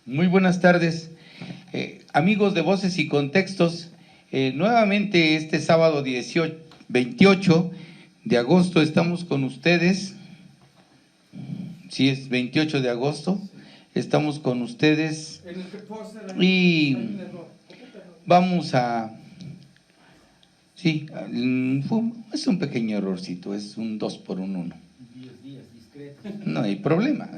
Muy buenas tardes, amigos de Voces y Contextos. Nuevamente este sábado 28 de agosto estamos con ustedes. Sí, es 28 de agosto. Estamos con ustedes y vamos a... Sí, es un pequeño errorcito, es un 2 por un 1. No hay problema,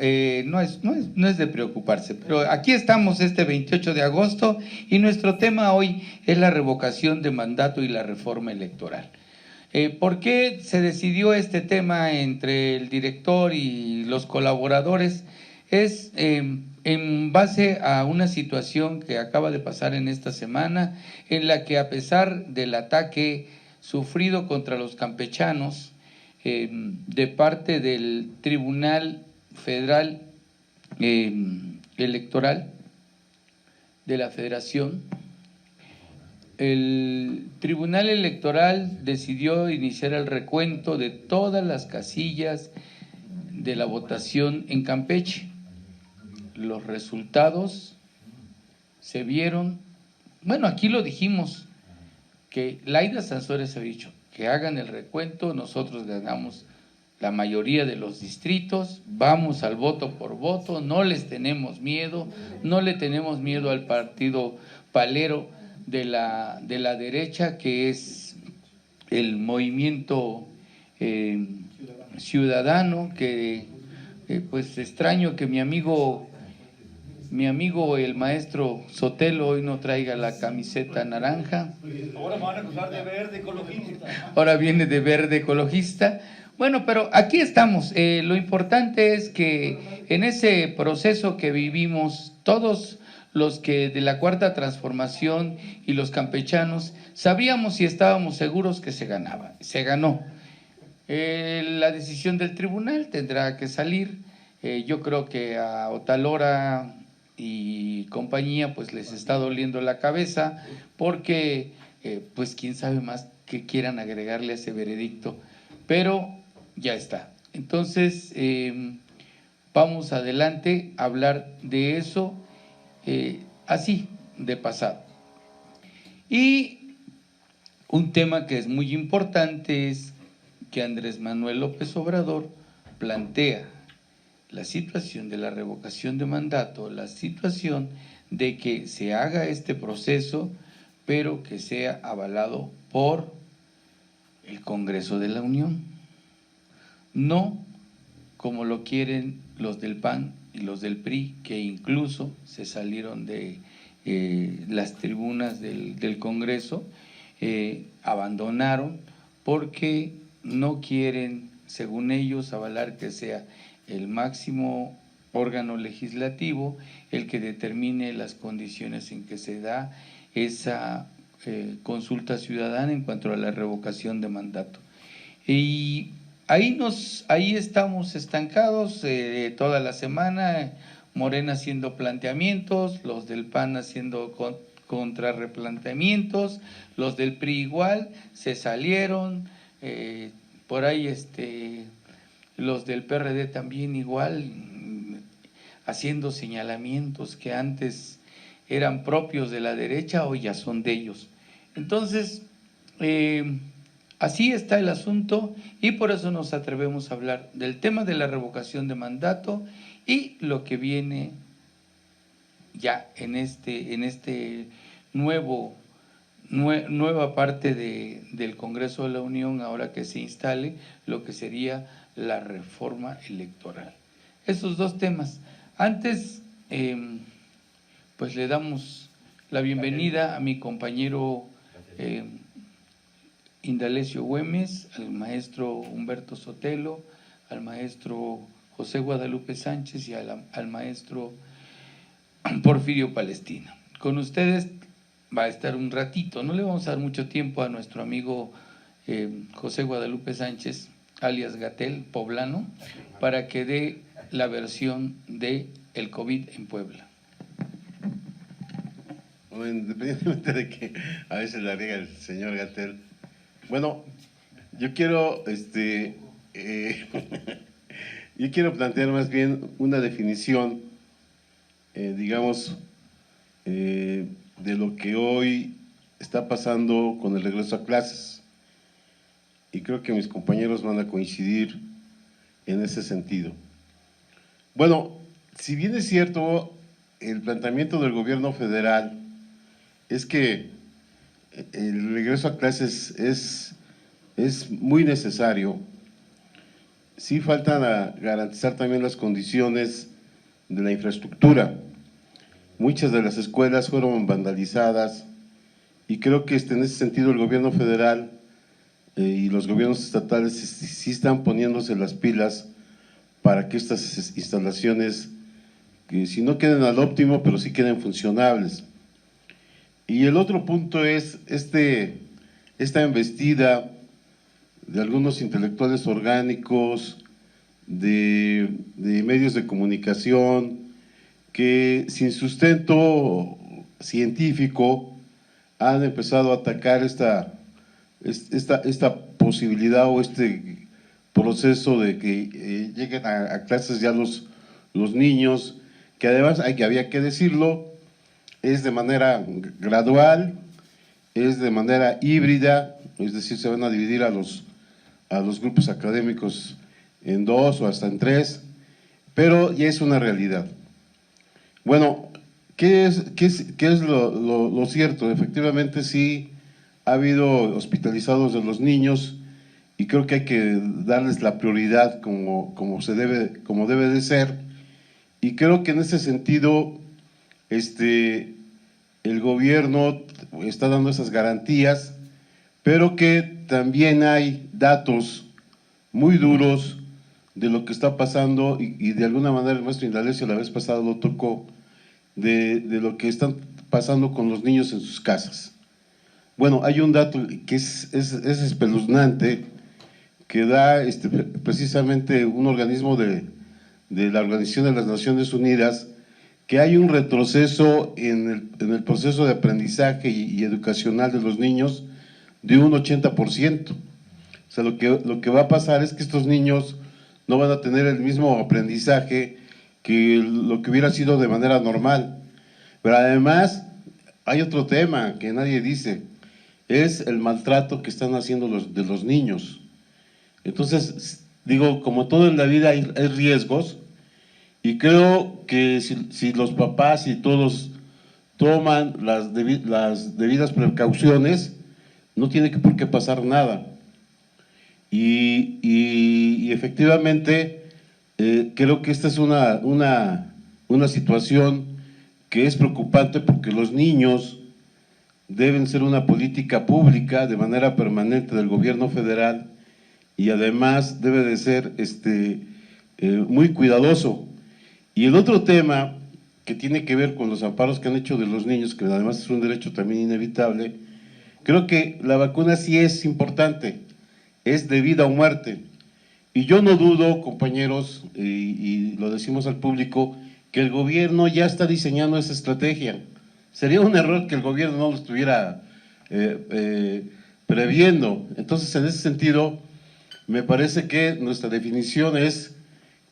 no es de preocuparse, pero aquí estamos este 28 de agosto y nuestro tema hoy es la revocación de mandato y la reforma electoral. ¿Por qué se decidió este tema entre el director y los colaboradores? Es en base a una situación que acaba de pasar en esta semana, en la que a pesar del ataque sufrido contra los campechanos, de parte del Tribunal Federal Electoral de la Federación, el Tribunal Electoral decidió iniciar el recuento de todas las casillas de la votación en Campeche. Los resultados se vieron, bueno, aquí lo dijimos, que Laida Sansores había dicho que hagan el recuento, nosotros ganamos la mayoría de los distritos, vamos al voto por voto, no les tenemos miedo, no le tenemos miedo al partido palero de la derecha, que es el movimiento ciudadano, que pues extraño que mi amigo el maestro Sotelo hoy no traiga la camiseta naranja. Ahora me van a acusar de verde ecologista. Ahora viene de verde ecologista. Bueno, pero aquí estamos. Lo importante es que en ese proceso que vivimos, todos los que de la Cuarta Transformación y los campechanos, sabíamos y estábamos seguros que se ganaba. Se ganó. La decisión del tribunal tendrá que salir. Yo creo que a Otalora y compañía pues les está doliendo la cabeza porque pues quién sabe más que quieran agregarle a ese veredicto, pero ya está. Entonces vamos adelante a hablar de eso así de pasado. Y un tema que es muy importante es que Andrés Manuel López Obrador plantea la situación de la revocación de mandato, la situación de que se haga este proceso, pero que sea avalado por el Congreso de la Unión, no como lo quieren los del PAN y los del PRI, que incluso se salieron de las tribunas del Congreso, abandonaron porque no quieren, según ellos, avalar que sea el máximo órgano legislativo el que determine las condiciones en que se da esa consulta ciudadana en cuanto a la revocación de mandato. Y ahí estamos estancados toda la semana, Morena haciendo planteamientos, los del PAN haciendo contrarreplanteamientos, los del PRI igual, se salieron, por ahí los del PRD también igual, haciendo señalamientos que antes eran propios de la derecha, hoy ya son de ellos. Entonces, así está el asunto y por eso nos atrevemos a hablar del tema de la revocación de mandato y lo que viene ya en este nueva parte del Congreso de la Unión, ahora que se instale lo que sería la reforma electoral. Esos dos temas. Antes, pues le damos la bienvenida a mi compañero Indalecio Güemes, al maestro Humberto Sotelo, al maestro José Guadalupe Sánchez y al maestro Porfirio Palestina. Con ustedes va a estar un ratito, no le vamos a dar mucho tiempo a nuestro amigo José Guadalupe Sánchez, alias Gatell, poblano, para que dé la versión de el COVID en Puebla. Bueno, independientemente de que a veces la riega el señor Gatell, bueno, yo quiero yo quiero plantear más bien una definición digamos, de lo que hoy está pasando con el regreso a clases. Y creo que mis compañeros van a coincidir en ese sentido. Bueno, si bien es cierto, el planteamiento del gobierno federal es que el regreso a clases es muy necesario. Sí faltan a garantizar también las condiciones de la infraestructura. Muchas de las escuelas fueron vandalizadas y creo que en ese sentido el gobierno federal y los gobiernos estatales sí están poniéndose las pilas para que estas instalaciones, que si no queden al óptimo, pero sí queden funcionables. Y el otro punto es esta embestida de algunos intelectuales orgánicos, de medios de comunicación, que sin sustento científico han empezado a atacar esta posibilidad o este proceso de que lleguen a clases ya los niños, que además había que decirlo, es de manera gradual, es de manera híbrida, es decir, se van a dividir a los grupos académicos en 2 o hasta en 3, pero ya es una realidad. Bueno, ¿qué es lo cierto? Efectivamente sí ha habido hospitalizados de los niños y creo que hay que darles la prioridad como debe de ser, y creo que en ese sentido el gobierno está dando esas garantías, pero que también hay datos muy duros de lo que está pasando y de alguna manera el maestro Indalecio la vez pasada lo tocó, de lo que están pasando con los niños en sus casas. Bueno, hay un dato que es espeluznante, que da precisamente un organismo de la Organización de las Naciones Unidas, que hay un retroceso en el proceso de aprendizaje y educacional de los niños de un 80%. O sea, lo que va a pasar es que estos niños no van a tener el mismo aprendizaje que lo que hubiera sido de manera normal. Pero además hay otro tema que nadie dice, es el maltrato que están haciendo de los niños. Entonces, digo, como todo en la vida hay riesgos, y creo que si los papás y todos toman las debidas precauciones, no tiene por qué pasar nada. Y efectivamente, creo que esta es una situación que es preocupante, porque los niños deben ser una política pública de manera permanente del gobierno federal, y además debe de ser muy cuidadoso. Y el otro tema que tiene que ver con los amparos que han hecho de los niños, que además es un derecho también inevitable, creo que la vacuna sí es importante, es de vida o muerte. Y yo no dudo, compañeros, y lo decimos al público, que el gobierno ya está diseñando esa estrategia. Sería un error que el gobierno no lo estuviera previendo. Entonces, en ese sentido, me parece que nuestra definición es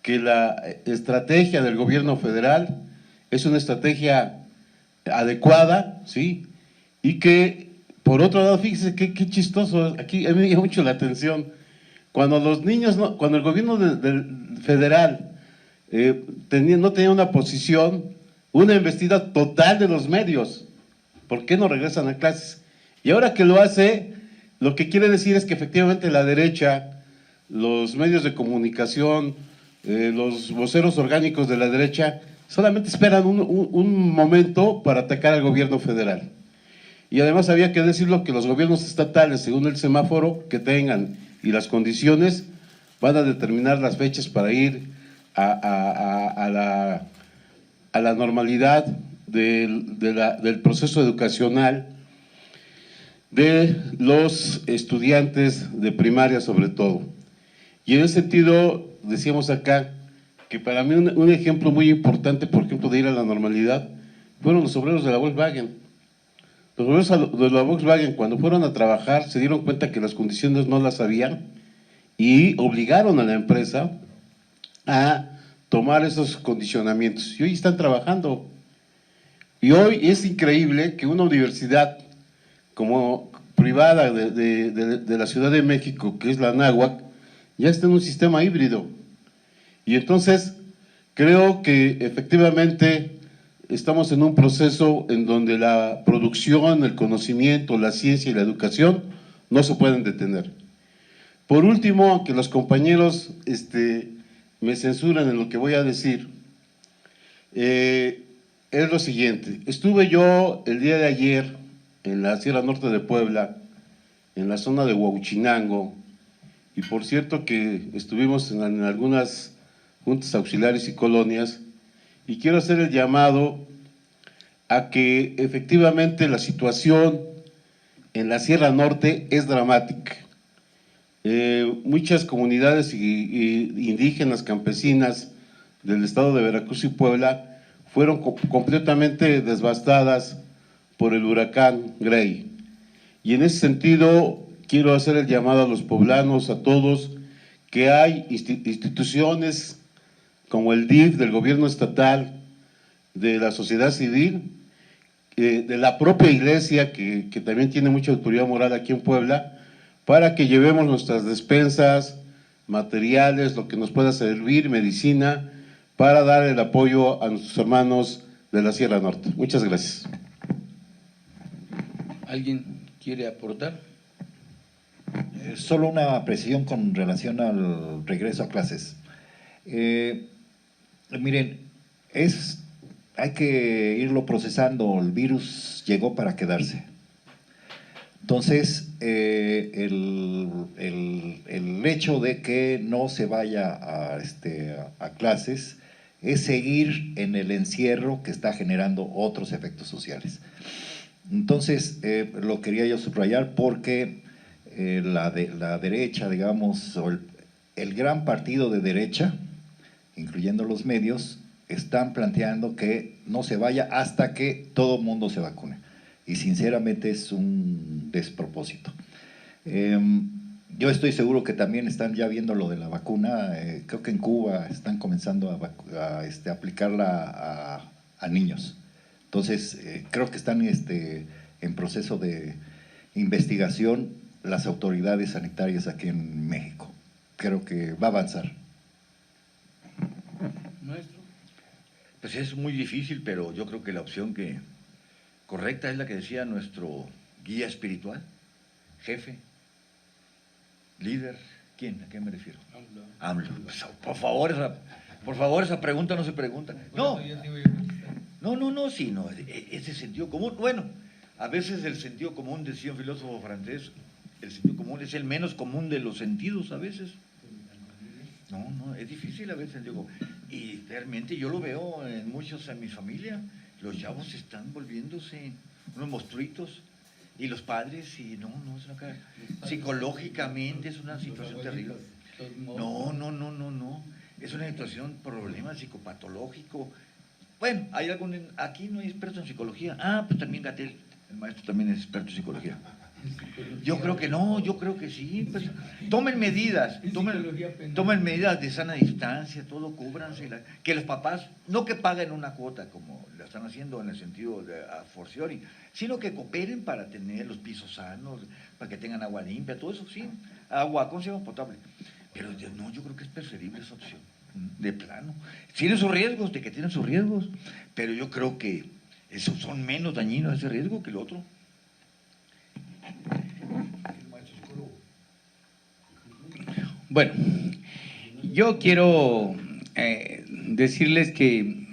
que la estrategia del gobierno federal es una estrategia adecuada, ¿sí? Y que, por otro lado, fíjese qué chistoso, aquí a mí me llama mucho la atención, cuando los niños, cuando el gobierno federal no tenía una posición, una embestida total de los medios, ¿por qué no regresan a clases? Y ahora que lo hace, lo que quiere decir es que efectivamente la derecha, los medios de comunicación, los voceros orgánicos de la derecha, solamente esperan un momento para atacar al gobierno federal. Y además había que decirlo que los gobiernos estatales, según el semáforo que tengan y las condiciones, van a determinar las fechas para ir a la normalidad del proceso educacional de los estudiantes de primaria sobre todo. Y en ese sentido, decíamos acá, que para mí un ejemplo muy importante, por ejemplo, de ir a la normalidad, fueron los obreros de la Volkswagen. Los obreros de la Volkswagen, cuando fueron a trabajar, se dieron cuenta que las condiciones no las sabían y obligaron a la empresa a tomar esos condicionamientos. Y hoy están trabajando Y hoy es increíble que una universidad como privada de la Ciudad de México, que es la Anáhuac, ya está en un sistema híbrido. Y entonces creo que efectivamente estamos en un proceso en donde la producción, el conocimiento, la ciencia y la educación no se pueden detener. Por último, aunque los compañeros me censuran en lo que voy a decir, es lo siguiente. Estuve yo el día de ayer en la Sierra Norte de Puebla, en la zona de Huauchinango, y por cierto que estuvimos en algunas juntas auxiliares y colonias, y quiero hacer el llamado a que efectivamente la situación en la Sierra Norte es dramática. Muchas comunidades indígenas, campesinas del estado de Veracruz y Puebla fueron completamente devastadas por el huracán Grey. Y en ese sentido quiero hacer el llamado a los poblanos, a todos, que hay instituciones como el DIF, del gobierno estatal, de la sociedad civil, de la propia iglesia, que también tiene mucha autoridad moral aquí en Puebla, para que llevemos nuestras despensas, materiales, lo que nos pueda servir, medicina, para dar el apoyo a nuestros hermanos de la Sierra Norte. Muchas gracias. ¿Alguien quiere aportar? Solo una precisión con relación al regreso a clases. Miren, hay que irlo procesando, el virus llegó para quedarse. Entonces, el hecho de que no se vaya a clases es seguir en el encierro que está generando otros efectos sociales. Entonces, lo quería yo subrayar porque la derecha, digamos, o el gran partido de derecha, incluyendo los medios, están planteando que no se vaya hasta que todo el mundo se vacune. Y sinceramente es un despropósito. Yo estoy seguro que también están ya viendo lo de la vacuna. Creo que en Cuba están comenzando a aplicarla a niños. Entonces, creo que están en proceso de investigación las autoridades sanitarias aquí en México. Creo que va a avanzar. Maestro. Pues es muy difícil, pero yo creo que la opción correcta es la que decía nuestro guía espiritual, jefe, líder. ¿Quién? ¿A qué me refiero? AMLO. Pues, por favor, esa pregunta no se pregunta. No, sí, no, ese sentido común. Bueno, a veces el sentido común, decía un filósofo francés, el sentido común es el menos común de los sentidos a veces. No, es difícil a veces, digo, y realmente yo lo veo en muchos en mi familia, los chavos están volviéndose unos monstruitos, y los padres, y no, es una cara, psicológicamente es una situación terrible. No, es una situación, problema psicopatológico. Bueno, aquí no hay expertos en psicología. Pues también Gatell, el maestro también es experto en psicología. Yo creo que no, yo creo que sí. Pues, tomen medidas de sana distancia, todo, cúbranse. Que los papás, no que paguen una cuota como lo están haciendo en el sentido de a forciori, sino que cooperen para tener los pisos sanos, para que tengan agua limpia, todo eso, sí. Agua, ¿cómo se llama? Potable. Pero no, yo creo que es preferible esa opción, de plano. Tienen sus riesgos, de que tienen sus riesgos, pero yo creo que esos son menos dañinos ese riesgo que el otro. Bueno, yo quiero decirles que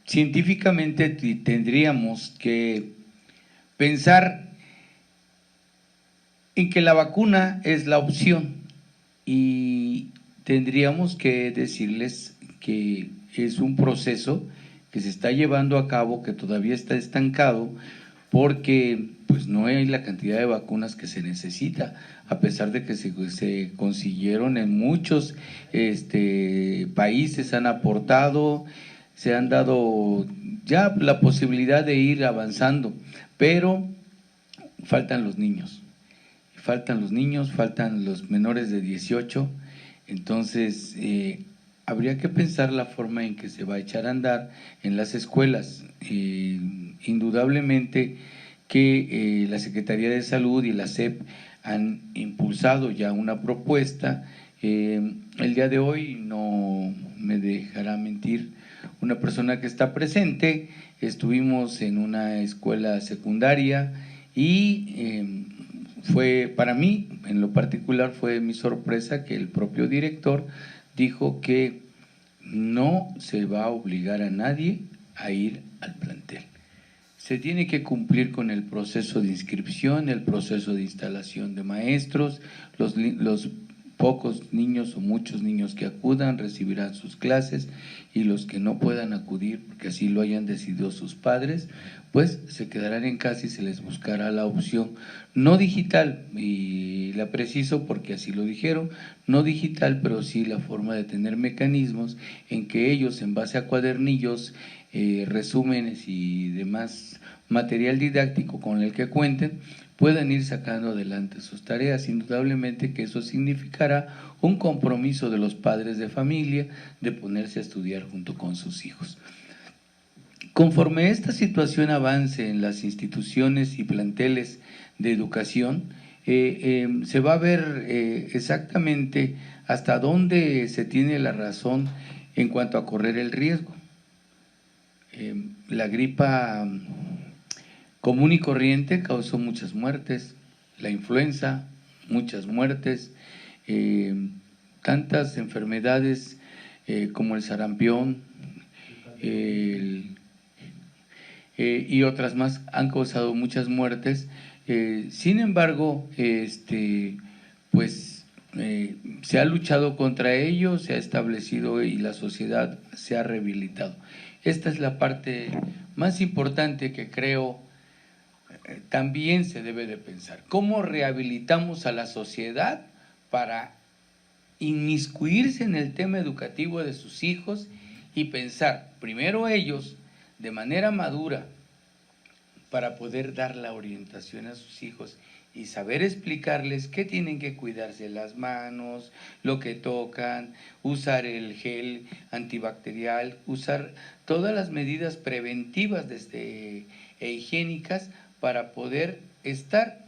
científicamente tendríamos que pensar en que la vacuna es la opción y tendríamos que decirles que es un proceso que se está llevando a cabo, que todavía está estancado, porque pues no hay la cantidad de vacunas que se necesita, a pesar de que se consiguieron en muchos países, han aportado, se han dado ya la posibilidad de ir avanzando, pero faltan los niños, faltan los menores de 18, entonces habría que pensar la forma en que se va a echar a andar en las escuelas. Indudablemente que la Secretaría de Salud y la SEP han impulsado ya una propuesta. El día de hoy, no me dejará mentir una persona que está presente, estuvimos en una escuela secundaria y fue, para mí, en lo particular, fue mi sorpresa que el propio director dijo que no se va a obligar a nadie a ir al plantel. Se tiene que cumplir con el proceso de inscripción, el proceso de instalación de maestros, los pocos niños o muchos niños que acudan recibirán sus clases y los que no puedan acudir, porque así lo hayan decidido sus padres, pues se quedarán en casa y se les buscará la opción no digital, y la preciso porque así lo dijeron, no digital, pero sí la forma de tener mecanismos en que ellos, en base a cuadernillos, resúmenes y demás material didáctico con el que cuenten, puedan ir sacando adelante sus tareas. Indudablemente que eso significará un compromiso de los padres de familia de ponerse a estudiar junto con sus hijos. Conforme esta situación avance en las instituciones y planteles de educación, se va a ver exactamente hasta dónde se tiene la razón en cuanto a correr el riesgo. La gripa común y corriente causó muchas muertes, la influenza, muchas muertes, tantas enfermedades como el sarampión y otras más han causado muchas muertes. Sin embargo, pues se ha luchado contra ello, se ha establecido y la sociedad se ha rehabilitado. Esta es la parte más importante que creo también se debe de pensar. ¿Cómo rehabilitamos a la sociedad para inmiscuirse en el tema educativo de sus hijos y pensar primero ellos de manera madura para poder dar la orientación a sus hijos y saber explicarles que tienen que cuidarse las manos, lo que tocan, usar el gel antibacterial, usar todas las medidas preventivas e higiénicas para poder estar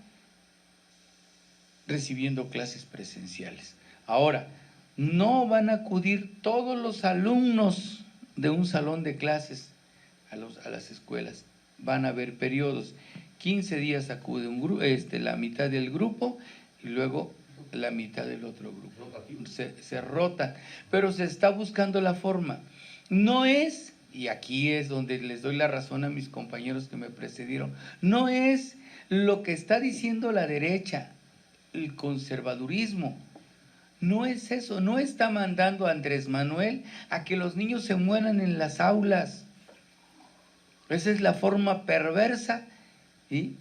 recibiendo clases presenciales. Ahora, no van a acudir todos los alumnos de un salón de clases a las escuelas, van a haber periodos. 15 días acude la mitad del grupo y luego la mitad del otro grupo. Se rota, pero se está buscando la forma. No es, y aquí es donde les doy la razón a mis compañeros que me precedieron, no es lo que está diciendo la derecha, el conservadurismo. No es eso, no está mandando a Andrés Manuel a que los niños se mueran en las aulas. Esa es la forma perversa y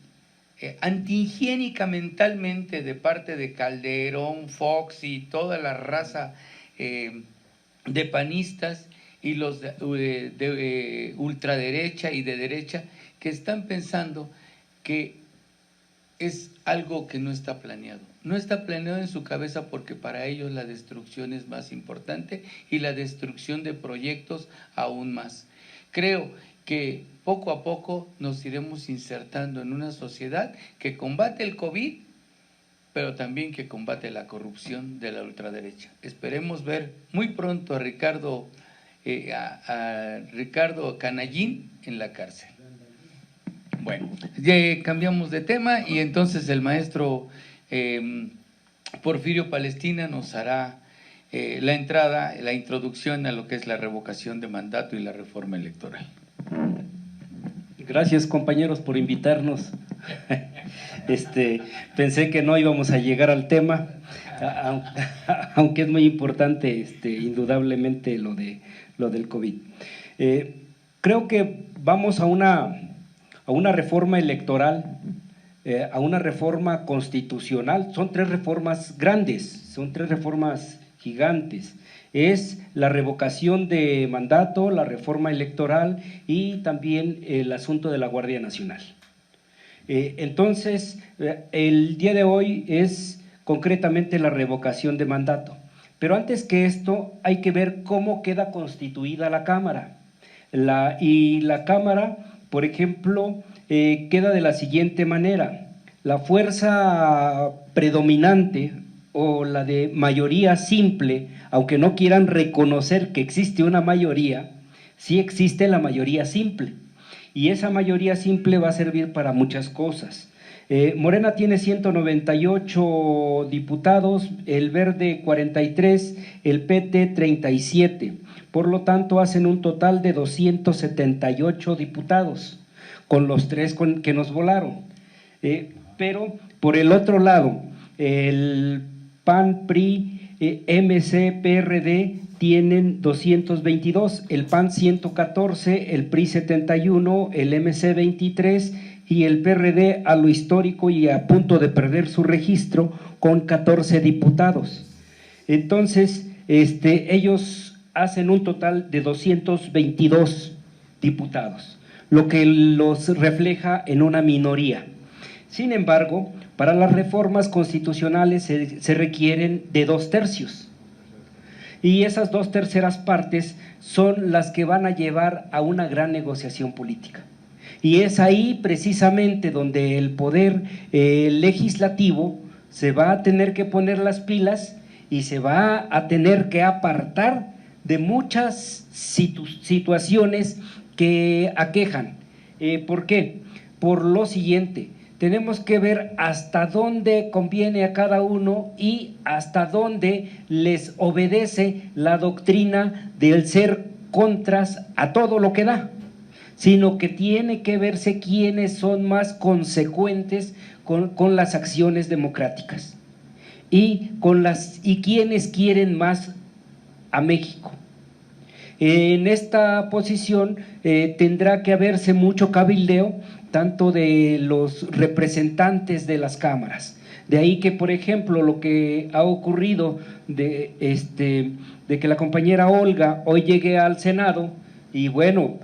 antihigiénica mentalmente de parte de Calderón, Fox y toda la raza de panistas y los de ultraderecha y de derecha que están pensando que es algo que no está planeado. No está planeado en su cabeza porque para ellos la destrucción es más importante y la destrucción de proyectos aún más. Creo que poco a poco nos iremos insertando en una sociedad que combate el COVID, pero también que combate la corrupción de la ultraderecha. Esperemos ver muy pronto a Ricardo Canallín en la cárcel. Bueno, ya cambiamos de tema y entonces el maestro Porfirio Palestina nos hará la introducción a lo que es la revocación de mandato y la reforma electoral. Gracias, compañeros, por invitarnos. Pensé que no íbamos a llegar al tema, aunque es muy importante, indudablemente, lo del COVID. Creo que vamos a una reforma electoral, a una reforma constitucional. Son tres reformas grandes, son tres reformas gigantes. Es la revocación de mandato, la reforma electoral y también el asunto de la Guardia Nacional. Entonces, el día de hoy es concretamente la revocación de mandato. Pero antes que esto, hay que ver cómo queda constituida la Cámara. La Cámara, por ejemplo, queda de la siguiente manera. La fuerza predominante o la de mayoría simple, aunque no quieran reconocer que existe una mayoría, sí existe la mayoría simple. Y esa mayoría simple va a servir para muchas cosas. Morena tiene 198 diputados, el Verde 43, el PT 37. Por lo tanto, hacen un total de 278 diputados, con los 3 que nos volaron. Pero, por el otro lado, el PAN, PRI, MC, PRD tienen 222, el PAN 114, el PRI 71, el MC 23 y el PRD a lo histórico y a punto de perder su registro con 14 diputados. Entonces, ellos hacen un total de 222 diputados, lo que los refleja en una minoría. Sin embargo, para las reformas constitucionales se requieren de 2/3. Y esas 2/3 partes son las que van a llevar a una gran negociación política. Y es ahí precisamente donde el poder legislativo se va a tener que poner las pilas y se va a tener que apartar de muchas situaciones que aquejan. ¿Por qué? Por lo siguiente: tenemos que ver hasta dónde conviene a cada uno y hasta dónde les obedece la doctrina del ser contras a todo lo que da, sino que tiene que verse quiénes son más consecuentes con las acciones democráticas y quiénes quieren más a México. En esta posición tendrá que haberse mucho cabildeo, tanto de los representantes de las cámaras. De ahí que, por ejemplo, lo que ha ocurrido de que la compañera Olga hoy llegue al Senado, y bueno,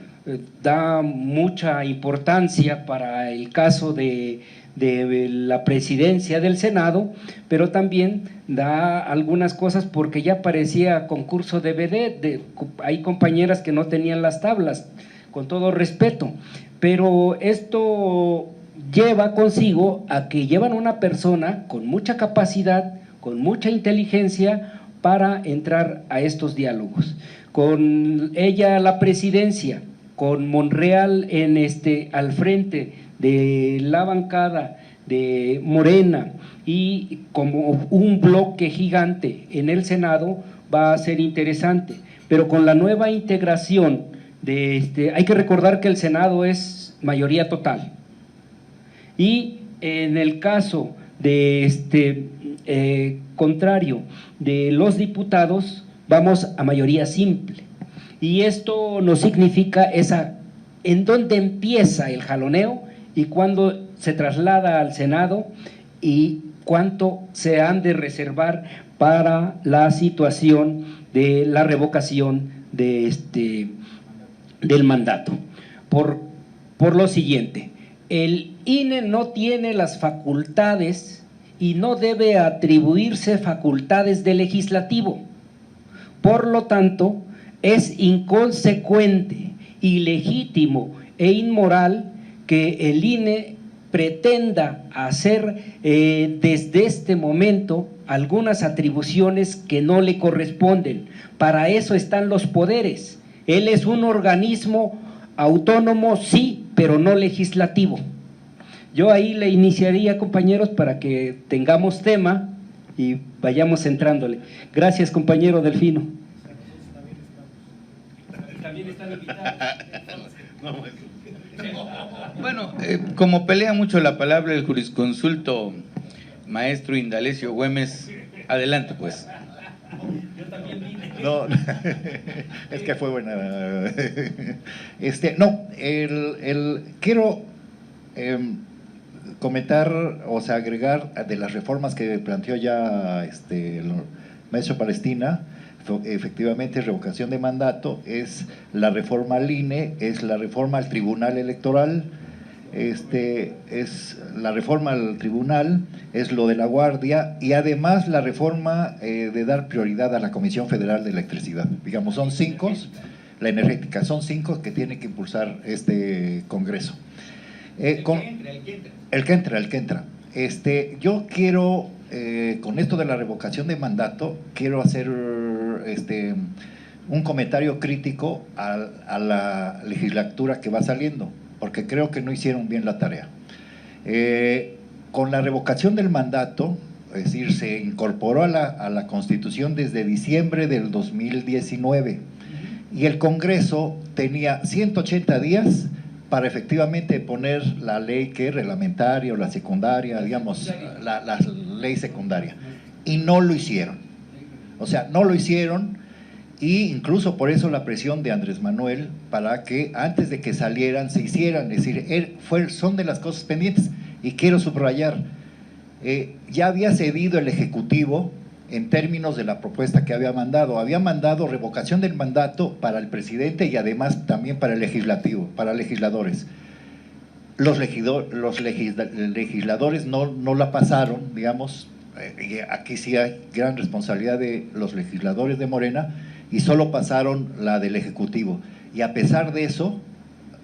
da mucha importancia para el caso de la presidencia del Senado, pero también da algunas cosas porque ya parecía concurso de vedette. Hay compañeras que no tenían las tablas, con todo respeto, pero esto lleva consigo a que llevan una persona con mucha capacidad, con mucha inteligencia para entrar a estos diálogos. Con ella la presidencia, con Monreal al frente de la bancada de Morena y como un bloque gigante en el Senado, va a ser interesante. Pero con la nueva integración hay que recordar que el Senado es mayoría total, y en el caso contrario de los diputados, vamos a mayoría simple, y esto nos significa en dónde empieza el jaloneo y cuándo se traslada al Senado y cuánto se han de reservar para la situación de la revocación del mandato. Por lo siguiente: el INE no tiene las facultades y no debe atribuirse facultades del legislativo. Por lo tanto, es inconsecuente, ilegítimo e inmoral que el INE pretenda hacer desde este momento algunas atribuciones que no le corresponden. Para eso están los poderes. Él es un organismo autónomo, sí, pero no legislativo. Yo ahí le iniciaría, compañeros, para que tengamos tema y vayamos entrándole. Gracias, compañero Delfino. También están invitados. Bueno, como pelea mucho la palabra el jurisconsulto maestro Indalecio Güemes, adelante pues. Yo también vine. No, es que fue buena. No, quiero comentar, o sea, agregar de las reformas que planteó ya el maestro Palestina. Efectivamente, revocación de mandato, es la reforma al INE, es la reforma al Tribunal Electoral, es la reforma al tribunal, es lo de la guardia y además la reforma de dar prioridad a la Comisión Federal de Electricidad. Digamos, son 5, la energética, son 5 que tiene que impulsar este Congreso. El que entra. Yo quiero, con esto de la revocación de mandato, quiero hacer un comentario crítico a la legislatura que va saliendo, porque creo que no hicieron bien la tarea. Con la revocación del mandato, es decir, se incorporó a la Constitución desde diciembre del 2019 y el Congreso tenía 180 días para efectivamente poner la ley que es reglamentaria o la secundaria, digamos, la ley secundaria, y no lo hicieron. O sea, no lo hicieron, y incluso por eso la presión de Andrés Manuel para que antes de que salieran se hicieran, es decir, son de las cosas pendientes. Y quiero subrayar, ya había cedido el Ejecutivo en términos de la propuesta que había mandado revocación del mandato para el presidente y además también para el legislativo, para legisladores. Los legisladores no la pasaron, digamos, y aquí sí hay gran responsabilidad de los legisladores de Morena, y solo pasaron la del Ejecutivo. Y a pesar de eso,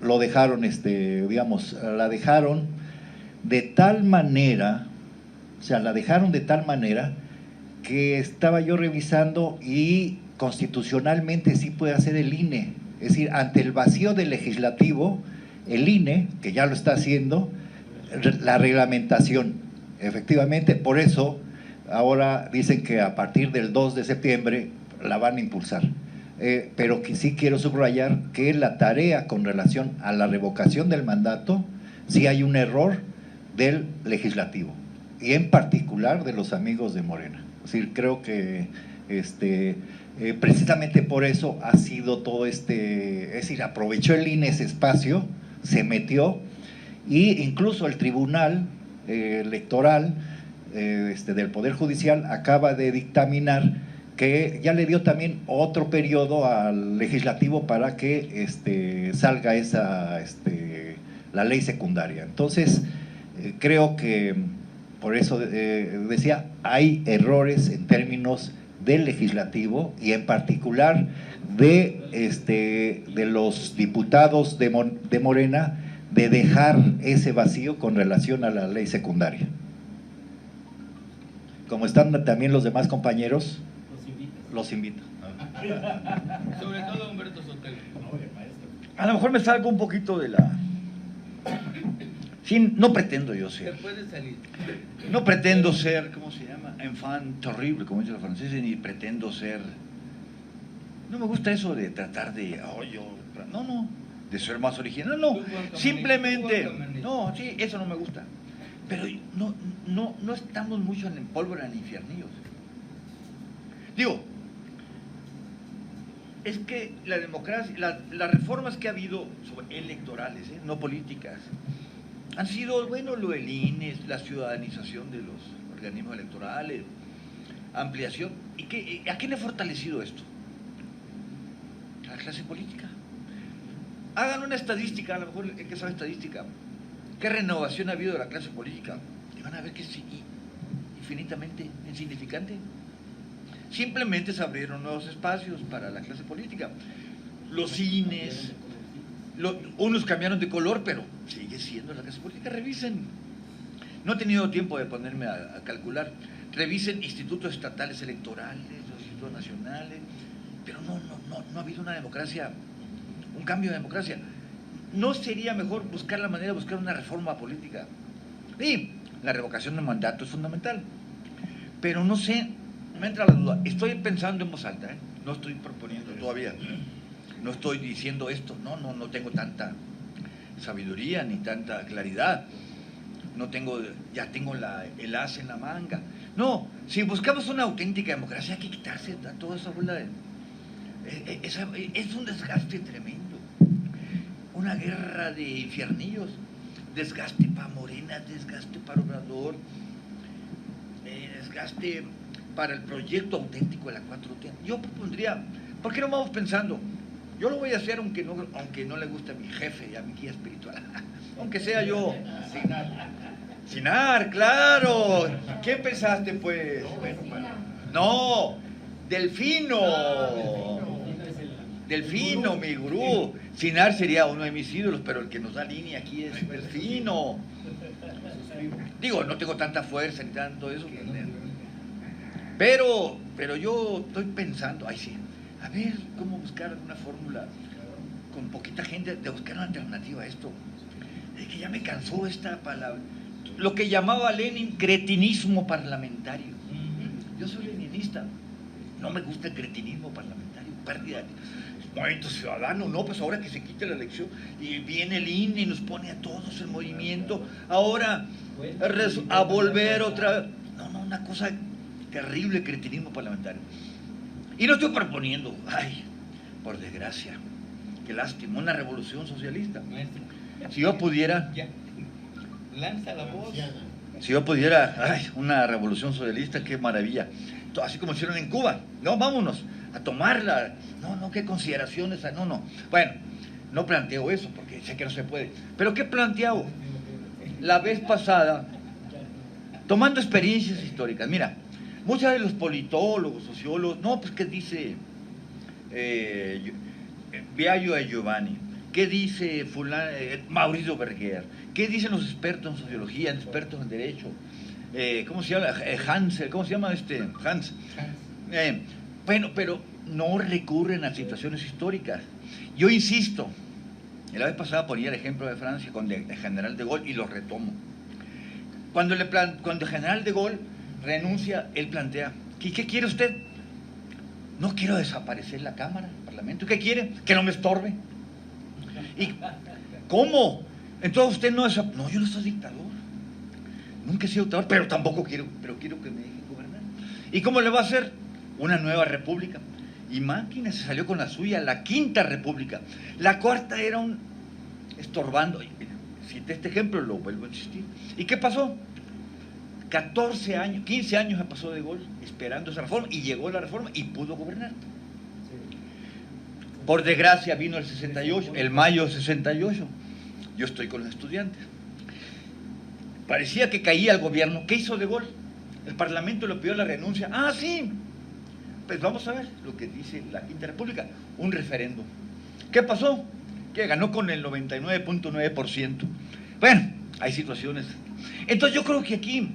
lo dejaron, digamos, la dejaron de tal manera, que estaba yo revisando y constitucionalmente sí puede hacer el INE. Es decir, ante el vacío del legislativo, el INE, que ya lo está haciendo, la reglamentación, efectivamente, por eso ahora dicen que a partir del 2 de septiembre la van a impulsar. Pero que sí quiero subrayar que la tarea con relación a la revocación del mandato, sí hay un error del legislativo, y en particular de los amigos de Morena. Es decir, creo que precisamente por eso ha sido todo es decir, aprovechó el INE ese espacio, se metió, y incluso el Tribunal Electoral del Poder Judicial acaba de dictaminar que ya le dio también otro periodo al legislativo para que salga la ley secundaria. Entonces, creo que, por eso decía, hay errores en términos del legislativo y en particular de los diputados de Morena, de dejar ese vacío con relación a la ley secundaria. Como están también los demás compañeros, los invito. Sobre todo Humberto Sotelo. A lo mejor me salgo un poquito de la... Sí, no pretendo yo ser. Se puede salir. No pretendo ser, ¿cómo se llama? Enfant terrible, como dicen los franceses, ni pretendo ser... No me gusta eso de tratar de... No, de ser más original, no. Simplemente... No, sí, eso no me gusta. Pero no estamos mucho en pólvora ni infiernillos. Digo, es que la democracia, las reformas que ha habido electorales, no políticas, han sido, bueno, lo del INE, la ciudadanización de los organismos electorales, ampliación. ¿Y a quién le ha fortalecido esto? A la clase política. Hagan una estadística, a lo mejor el que sabe estadística, ¿qué renovación ha habido de la clase política? Y van a ver que es infinitamente insignificante. Simplemente se abrieron nuevos espacios para la clase política. Los cines, unos cambiaron de color, pero sigue siendo la clase política. Revisen. No he tenido tiempo de ponerme a calcular. Revisen institutos estatales electorales, los institutos nacionales, pero no ha habido una democracia, un cambio de democracia. ¿No sería mejor buscar la manera de buscar una reforma política? Sí, la revocación del mandato es fundamental, pero no sé, me entra la duda. Estoy pensando en voz alta, no estoy proponiendo todavía, no estoy diciendo esto, no tengo tanta sabiduría ni tanta claridad, ya tengo el as en la manga. No, si buscamos una auténtica democracia hay que quitarse toda esa bola es un desgaste tremendo, una guerra de infiernillos, desgaste para Morena, desgaste para Obrador, desgaste para el proyecto auténtico de la 4T. Yo propondría, ¿por qué no vamos pensando? Yo lo voy a hacer aunque no le guste a mi jefe y a mi guía espiritual. Aunque sea yo. Sinar, claro. ¿Qué pensaste, pues? No, Delfino. Delfino, mi gurú. Sinar sería uno de mis ídolos, pero el que nos da línea aquí es Delfino. Digo, no tengo tanta fuerza ni tanto eso. Pero yo estoy pensando, ay sí, a ver cómo buscar una fórmula con poquita gente, de buscar una alternativa a esto. Es que ya me cansó esta palabra. Lo que llamaba Lenin cretinismo parlamentario. Yo soy leninista. No me gusta el cretinismo parlamentario. Pérdida de movimiento ciudadano. No, pues ahora que se quite la elección y viene el INE y nos pone a todos el movimiento. Ahora a volver otra vez. No, una cosa terrible, cretinismo parlamentario. Y no estoy proponiendo, ay, por desgracia, qué lástima, una revolución socialista. Si yo pudiera, Lanza la voz. si yo pudiera, ay, una revolución socialista, qué maravilla. Así como hicieron en Cuba. No, vámonos a tomarla. No, qué consideraciones. No. Bueno, no planteo eso porque sé que no se puede. Pero ¿qué he planteado? La vez pasada, tomando experiencias históricas. Mira, muchos de los politólogos, sociólogos, no, pues ¿qué dice Biagio e Giovanni? ¿Qué dice Mauricio Berger? ¿Qué dicen los expertos en sociología, expertos en derecho? ¿Cómo se llama? Hansel, ¿cómo se llama Hans? Bueno, pero no recurren a situaciones históricas. Yo insisto, la vez pasada ponía el ejemplo de Francia con el general de Gaulle y lo retomo. Cuando el general de Gaulle renuncia, él plantea, ¿qué quiere usted? No quiero desaparecer la Cámara, el Parlamento. ¿Qué quiere? Que no me estorbe. ¿Y cómo? Entonces usted no es... No, yo no soy dictador. Nunca he sido dictador, pero tampoco quiero que me dejen gobernar. ¿Y cómo le va a hacer? Una nueva república. Y Máquina se salió con la suya, la quinta república. La cuarta era un estorbando. Cité este ejemplo, lo vuelvo a insistir. ¿Y qué pasó? 14 años, 15 años se pasó de Gaulle esperando esa reforma y llegó la reforma y pudo gobernar. Por desgracia vino el 68, el mayo del 68. Yo estoy con los estudiantes. Parecía que caía el gobierno. ¿Qué hizo de Gaulle? El Parlamento le pidió la renuncia. Ah, sí. Pues vamos a ver lo que dice la Quinta República. Un referéndum. ¿Qué pasó? Que ganó con el 99.9%. Bueno, hay situaciones. Entonces yo creo que aquí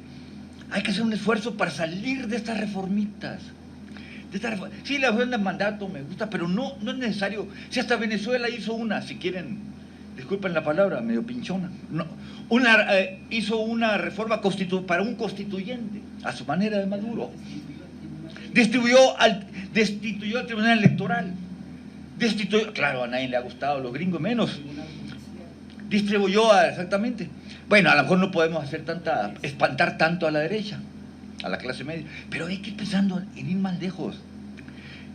hay que hacer un esfuerzo para salir de estas reformitas. Sí, la reforma del mandato me gusta, pero no es necesario. Si hasta Venezuela hizo una, si quieren, disculpen la palabra, medio pinchona, hizo una reforma para un constituyente, a su manera de Maduro. Destituyó al Tribunal Electoral. Claro, a nadie le ha gustado, a los gringos menos. Exactamente. Bueno, a lo mejor no podemos espantar tanto a la derecha, a la clase media, pero hay que ir pensando en ir más lejos,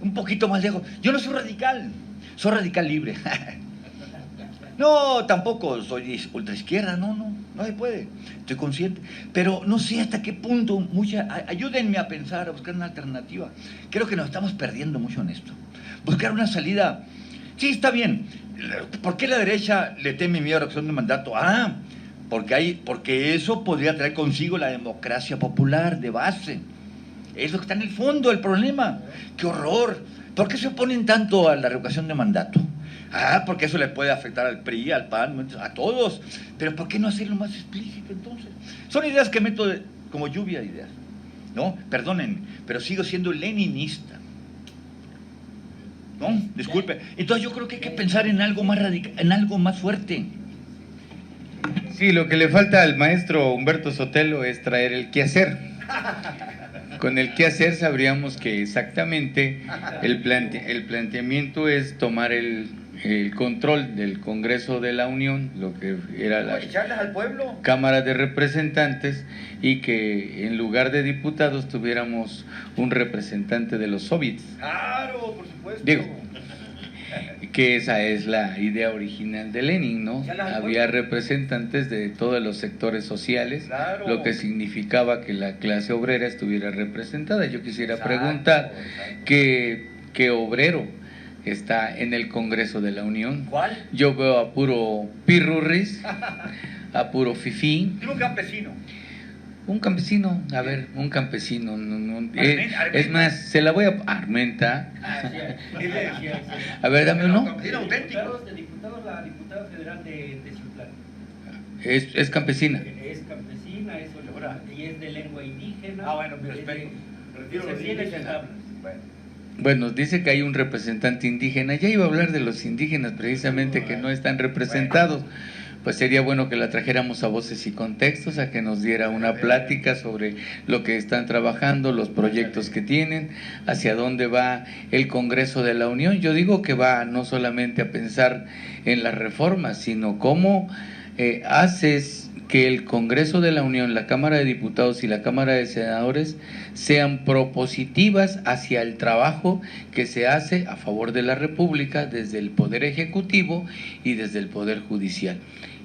un poquito más lejos. Yo no soy radical libre. No, tampoco soy ultraizquierda, no se puede, estoy consciente, pero no sé hasta qué punto, ayúdenme a pensar, a buscar una alternativa. Creo que nos estamos perdiendo mucho en esto. Buscar una salida, sí, está bien. ¿Por qué la derecha le teme miedo a la acción de mandato? Porque eso podría traer consigo la democracia popular de base. Es lo que está en el fondo del problema. ¡Qué horror! ¿Por qué se oponen tanto a la revocación de mandato? Porque eso le puede afectar al PRI, al PAN, a todos. Pero ¿por qué no hacerlo más explícito entonces? Son ideas que meto como lluvia de ideas. ¿No? Perdonen, pero sigo siendo leninista. ¿No? Disculpe. Entonces yo creo que hay que pensar en algo más radical, en algo más fuerte. Sí, lo que le falta al maestro Humberto Sotelo es traer el quehacer. Con el quehacer sabríamos que exactamente el planteamiento es tomar el control del Congreso de la Unión, lo que era la al pueblo. Cámara de Representantes, y que en lugar de diputados tuviéramos un representante de los soviets. Claro, por supuesto. Digo, que esa es la idea original de Lenin, ¿no? Había representantes de todos los sectores sociales, claro, lo que significaba que la clase obrera estuviera representada. Yo quisiera preguntar, ¿qué obrero está en el Congreso de la Unión. ¿Cuál? Yo veo a puro pirurris, a puro fifí. Dime un campesino. Un campesino, a ver, un campesino. Armenta. Es más, se la voy a... Armenta. A ver, dame Un uno. campesino auténtico. La diputada federal de Ciutlán. Es campesina. Es campesina, y es de lengua indígena. Ah, bueno, mi respeto. Retiro lo indígena. Bueno. Bueno, dice que hay un representante indígena. Ya iba a hablar de los indígenas precisamente que no están representados. Pues sería bueno que la trajéramos a Voces y Contextos, a que nos diera una plática sobre lo que están trabajando, los proyectos que tienen, hacia dónde va el Congreso de la Unión. Yo digo que va no solamente a pensar en las reformas, sino cómo haces que el Congreso de la Unión, la Cámara de Diputados y la Cámara de Senadores sean propositivas hacia el trabajo que se hace a favor de la República desde el Poder Ejecutivo y desde el Poder Judicial.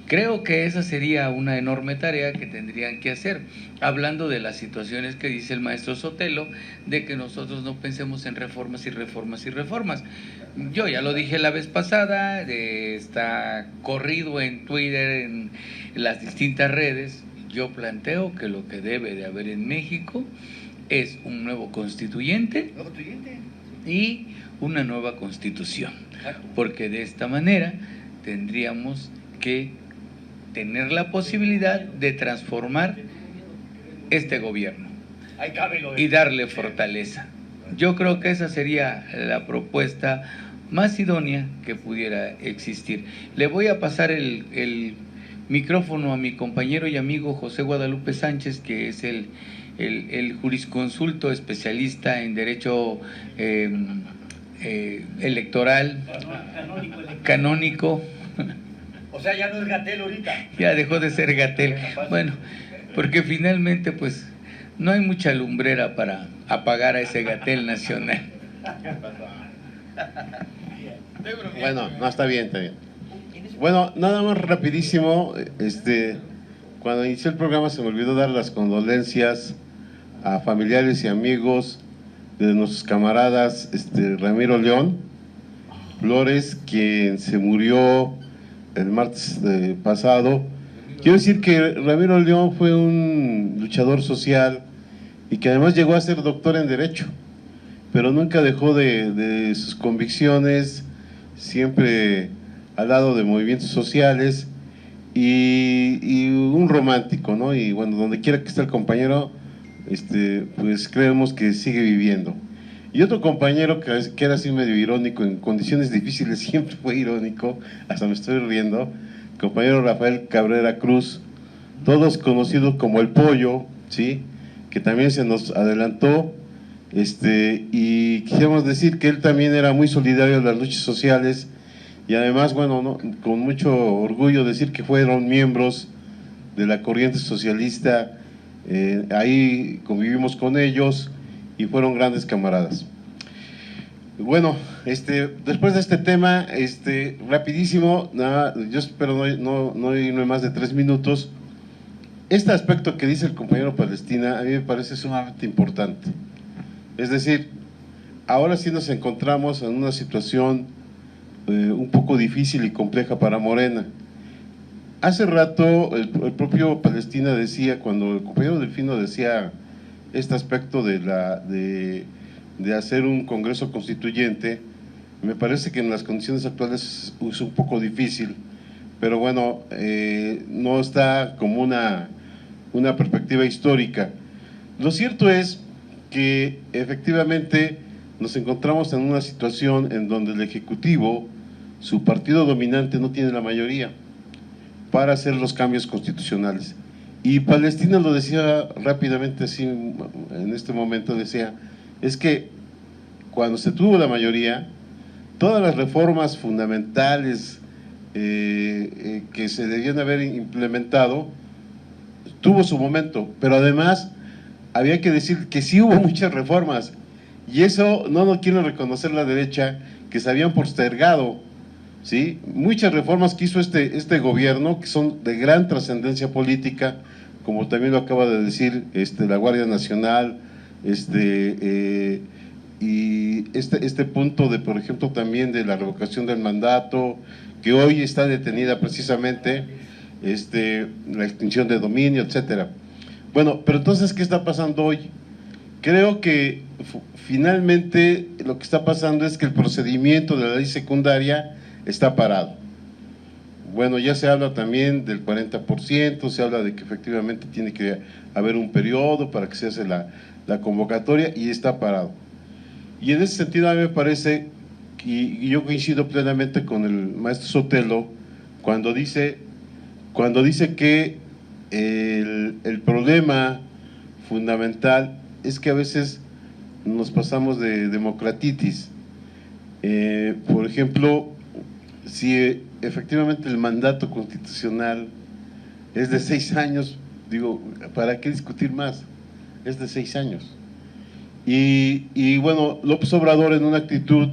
Creo que esa sería una enorme tarea que tendrían que hacer, hablando de las situaciones que dice el maestro Sotelo, de que nosotros no pensemos en reformas y reformas y reformas. Yo ya lo dije la vez pasada, está corrido en Twitter, en las distintas redes. Yo planteo que lo que debe de haber en México es un nuevo constituyente y una nueva constitución, porque de esta manera tendríamos que tener la posibilidad de transformar este gobierno y darle fortaleza. Yo creo que esa sería la propuesta más idónea que pudiera existir. Le voy a pasar el micrófono a mi compañero y amigo José Guadalupe Sánchez, que es el jurisconsulto especialista en derecho electoral, canónico. O sea, ya no es Gatell ahorita. Ya dejó de ser Gatell. Bueno, porque finalmente pues no hay mucha lumbrera para apagar a ese Gatell nacional. Bueno, no, está bien, está bien. Bueno, nada más rapidísimo, cuando inicié el programa se me olvidó dar las condolencias a familiares y amigos de nuestros camaradas Ramiro León Flores, quien se murió el martes pasado. Quiero decir que Ramiro León fue un luchador social y que además llegó a ser doctor en Derecho, pero nunca dejó de sus convicciones, siempre al lado de movimientos sociales y un romántico, ¿no? Y bueno, donde quiera que esté el compañero, pues creemos que sigue viviendo. Y otro compañero que era así medio irónico, en condiciones difíciles siempre fue irónico, hasta me estoy riendo, el compañero Rafael Cabrera Cruz, todos conocidos como El Pollo, ¿sí? Que también se nos adelantó, y quisiéramos decir que él también era muy solidario en las luchas sociales, y además, bueno, ¿no? Con mucho orgullo decir que fueron miembros de la corriente socialista, ahí convivimos con ellos, y fueron grandes camaradas. Bueno, después de este tema, rapidísimo, yo espero no irme más de 3 minutos. Este aspecto que dice el compañero Palestina a mí me parece sumamente importante. Es decir, ahora sí nos encontramos en una situación un poco difícil y compleja para Morena. Hace rato el propio Palestina decía, cuando el compañero Delfino decía este aspecto de hacer un Congreso Constituyente, me parece que en las condiciones actuales es un poco difícil, pero bueno, no está como una perspectiva histórica. Lo cierto es que efectivamente nos encontramos en una situación en donde el Ejecutivo, su partido dominante, no tiene la mayoría para hacer los cambios constitucionales. Y Palestina lo decía rápidamente así, en este momento decía, es que cuando se tuvo la mayoría, todas las reformas fundamentales que se debían haber implementado, tuvo su momento, pero además había que decir que sí hubo muchas reformas, y eso no lo quiere reconocer la derecha, que se habían postergado, ¿sí? Muchas reformas que hizo este gobierno, que son de gran trascendencia política, como también lo acaba de decir la Guardia Nacional, este punto de, por ejemplo, también de la revocación del mandato, que hoy está detenida precisamente, la extinción de dominio, etcétera. Bueno, pero entonces, ¿qué está pasando hoy? Creo que finalmente lo que está pasando es que el procedimiento de la ley secundaria está parado. Bueno, ya se habla también del 40%, se habla de que efectivamente tiene que haber un periodo para que se hace la convocatoria y está parado. Y en ese sentido a mí me parece, y yo coincido plenamente con el maestro Sotelo, cuando dice que el problema fundamental es que a veces nos pasamos de democratitis. Por ejemplo, si efectivamente el mandato constitucional es de 6 años, digo, ¿para qué discutir más? Es de 6 años. Y bueno, López Obrador, en una actitud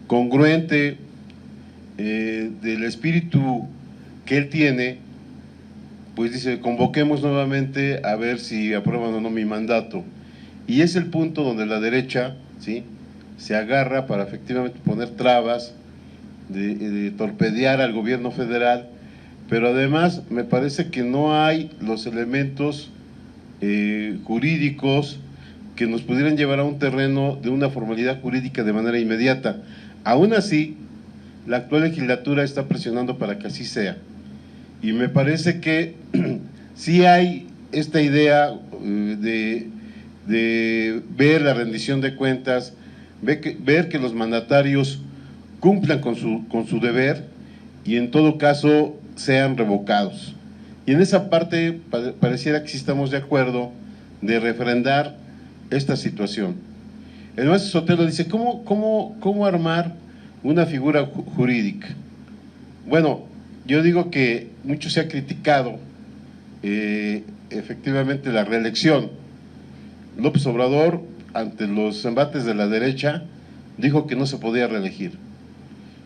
congruente del espíritu que él tiene, pues dice, convoquemos nuevamente a ver si aprueban o no mi mandato. Y es el punto donde la derecha, ¿sí?, se agarra para efectivamente poner trabas, de torpedear al gobierno federal, pero además me parece que no hay los elementos jurídicos que nos pudieran llevar a un terreno de una formalidad jurídica de manera inmediata. Aún así, la actual legislatura está presionando para que así sea. Y me parece que sí hay esta idea de ver la rendición de cuentas, ver que los mandatarios cumplan con su deber y en todo caso sean revocados. Y en esa parte pareciera que sí estamos de acuerdo de refrendar esta situación. El maestro Sotelo dice, ¿cómo armar una figura jurídica? Bueno, yo digo que mucho se ha criticado efectivamente la reelección. López Obrador, ante los embates de la derecha, dijo que no se podía reelegir.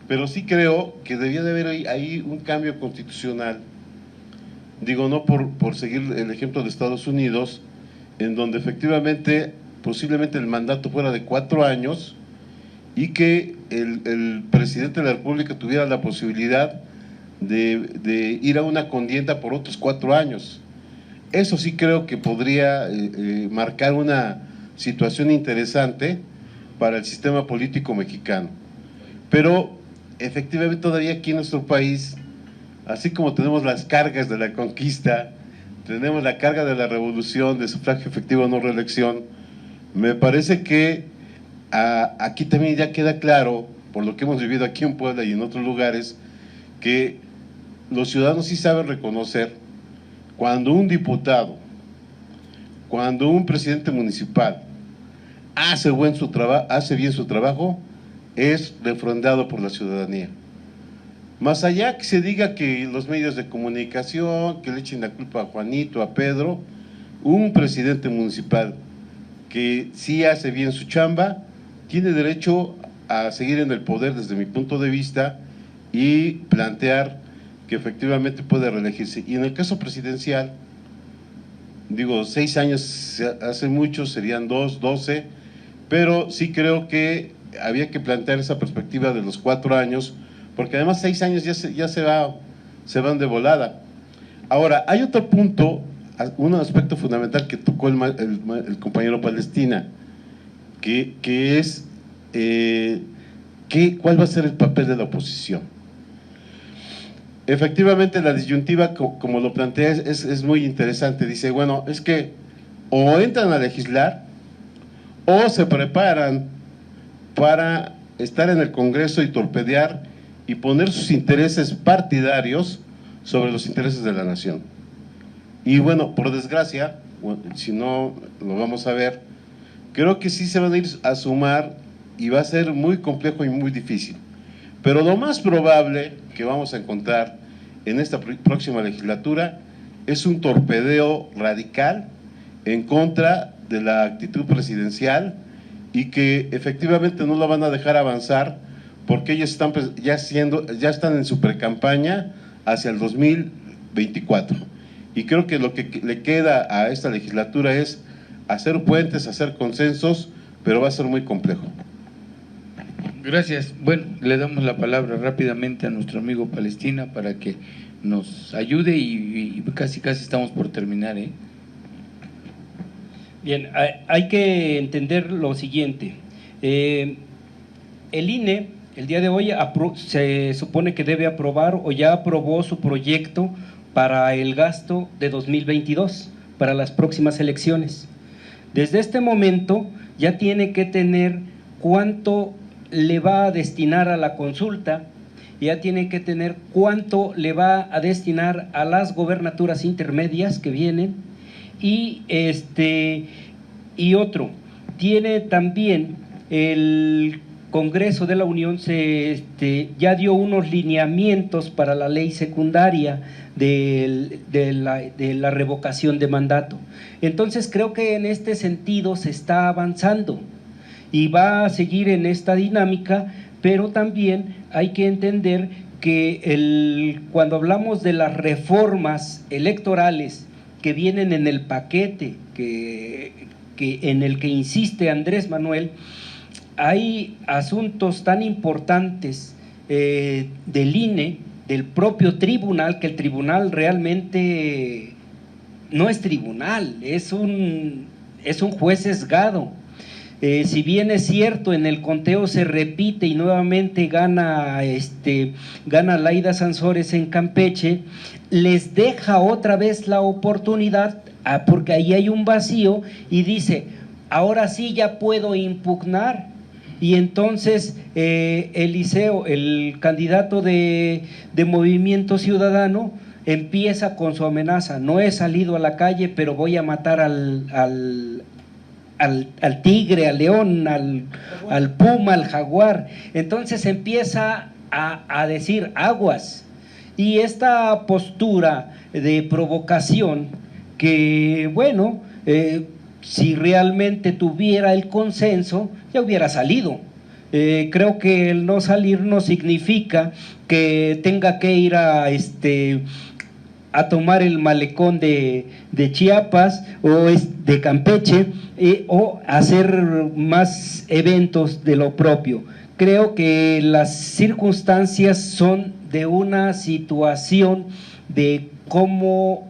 Pero sí creo que debía de haber ahí un cambio constitucional, digo, no por seguir el ejemplo de Estados Unidos, en donde efectivamente posiblemente el mandato fuera de 4 años y que el presidente de la República tuviera la posibilidad de ir a una contienda por otros 4 años. Eso sí creo que podría marcar una situación interesante para el sistema político mexicano. Pero efectivamente todavía aquí en nuestro país, así como tenemos las cargas de la conquista, tenemos la carga de la revolución, de sufragio efectivo o no reelección, me parece que aquí también ya queda claro, por lo que hemos vivido aquí en Puebla y en otros lugares, que los ciudadanos sí saben reconocer cuando un diputado, cuando un presidente municipal hace bien su trabajo, es refrendado por la ciudadanía. Más allá que se diga que los medios de comunicación, que le echen la culpa a Juanito, a Pedro, un presidente municipal que sí hace bien su chamba, tiene derecho a seguir en el poder desde mi punto de vista y plantear que efectivamente puede reelegirse. Y en el caso presidencial, digo, 6 años hace mucho, serían 2, 12, pero sí creo que había que plantear esa perspectiva de los 4 años, porque además 6 años ya se van de volada. Ahora, hay otro punto, un aspecto fundamental que tocó el compañero Palestina, que es ¿cuál va a ser el papel de la oposición? Efectivamente, la disyuntiva, como lo plantea, es muy interesante. Dice, bueno, es que o entran a legislar o se preparan para estar en el Congreso y torpedear y poner sus intereses partidarios sobre los intereses de la nación. Y bueno, por desgracia, si no lo vamos a ver, creo que sí se van a ir a sumar y va a ser muy complejo y muy difícil. Pero lo más probable que vamos a encontrar en esta próxima legislatura es un torpedeo radical en contra de la actitud presidencial y que efectivamente no la van a dejar avanzar porque ellos ya están en su precampaña hacia el 2024. Y creo que lo que le queda a esta legislatura es hacer puentes, hacer consensos pero va a ser muy complejo. Gracias. Bueno, le damos la palabra rápidamente a nuestro amigo Palestina para que nos ayude y casi estamos por terminar, ¿eh? Bien, hay que entender lo siguiente. El INE, el día de hoy, se supone que debe aprobar o ya aprobó su proyecto para el gasto de 2022, para las próximas elecciones. Desde este momento ya tiene que tener cuánto le va a destinar a la consulta, ya tiene que tener cuánto le va a destinar a las gobernaturas intermedias que vienen y otro, tiene también el Congreso de la Unión ya dio unos lineamientos para la ley secundaria de la revocación de mandato. Entonces creo que en este sentido se está avanzando y va a seguir en esta dinámica, pero también hay que entender que cuando hablamos de las reformas electorales que vienen en el paquete en el que insiste Andrés Manuel, hay asuntos tan importantes del INE, del propio tribunal, que el tribunal realmente no es tribunal, es un juez sesgado. Si bien es cierto, en el conteo se repite y nuevamente gana Laida Sansores en Campeche, les deja otra vez la oportunidad, porque ahí hay un vacío, y dice, ahora sí ya puedo impugnar. Y entonces Eliseo, el candidato de Movimiento Ciudadano, empieza con su amenaza: no he salido a la calle, pero voy a matar al tigre, al león, al puma, al jaguar. Entonces empieza a decir aguas, y esta postura de provocación que, bueno, si realmente tuviera el consenso ya hubiera salido. Creo que el no salir no significa que tenga que ir a tomar el malecón de Chiapas o de Campeche, o hacer más eventos de lo propio. Creo que las circunstancias son de una situación de cómo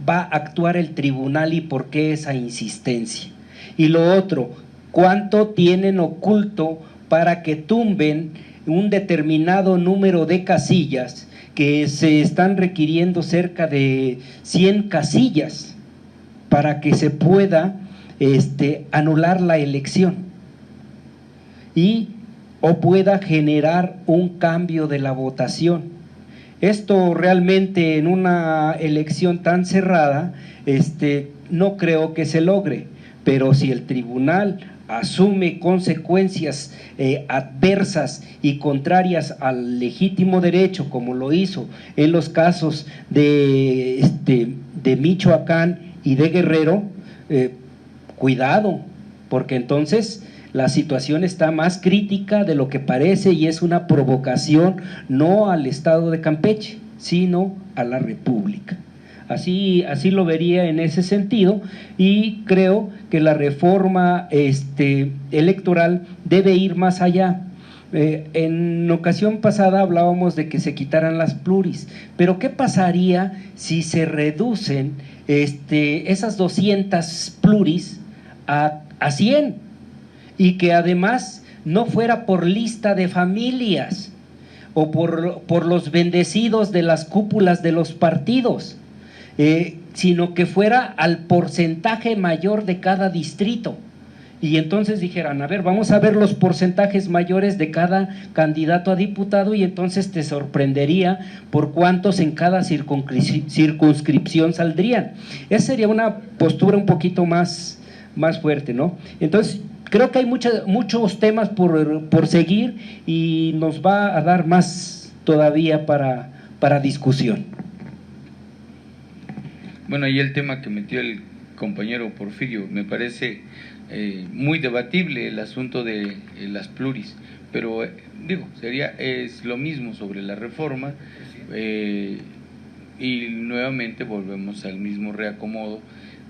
va a actuar el tribunal y por qué esa insistencia. Y lo otro, cuánto tienen oculto para que tumben un determinado número de casillas, que se están requiriendo cerca de 100 casillas para que se pueda anular la elección o pueda generar un cambio de la votación. Esto realmente en una elección tan cerrada no creo que se logre, pero si el tribunal asume consecuencias adversas y contrarias al legítimo derecho, como lo hizo en los casos de Michoacán y de Guerrero, cuidado, porque entonces la situación está más crítica de lo que parece, y es una provocación no al Estado de Campeche, sino a la República. Así lo vería en ese sentido, y creo que la reforma electoral debe ir más allá. En ocasión pasada hablábamos de que se quitaran las pluris, pero ¿qué pasaría si se reducen esas 200 pluris a 100? Y que además no fuera por lista de familias o por los bendecidos de las cúpulas de los partidos, sino que fuera al porcentaje mayor de cada distrito. Y entonces dijeran, a ver, vamos a ver los porcentajes mayores de cada candidato a diputado, y entonces te sorprendería por cuántos en cada circunscripción saldrían. Esa sería una postura un poquito más fuerte, ¿no? Entonces creo que hay muchos temas por seguir, y nos va a dar más todavía para discusión. Bueno, y el tema que metió el compañero Porfirio, me parece muy debatible el asunto de las pluris, pero es lo mismo sobre la reforma, y nuevamente volvemos al mismo reacomodo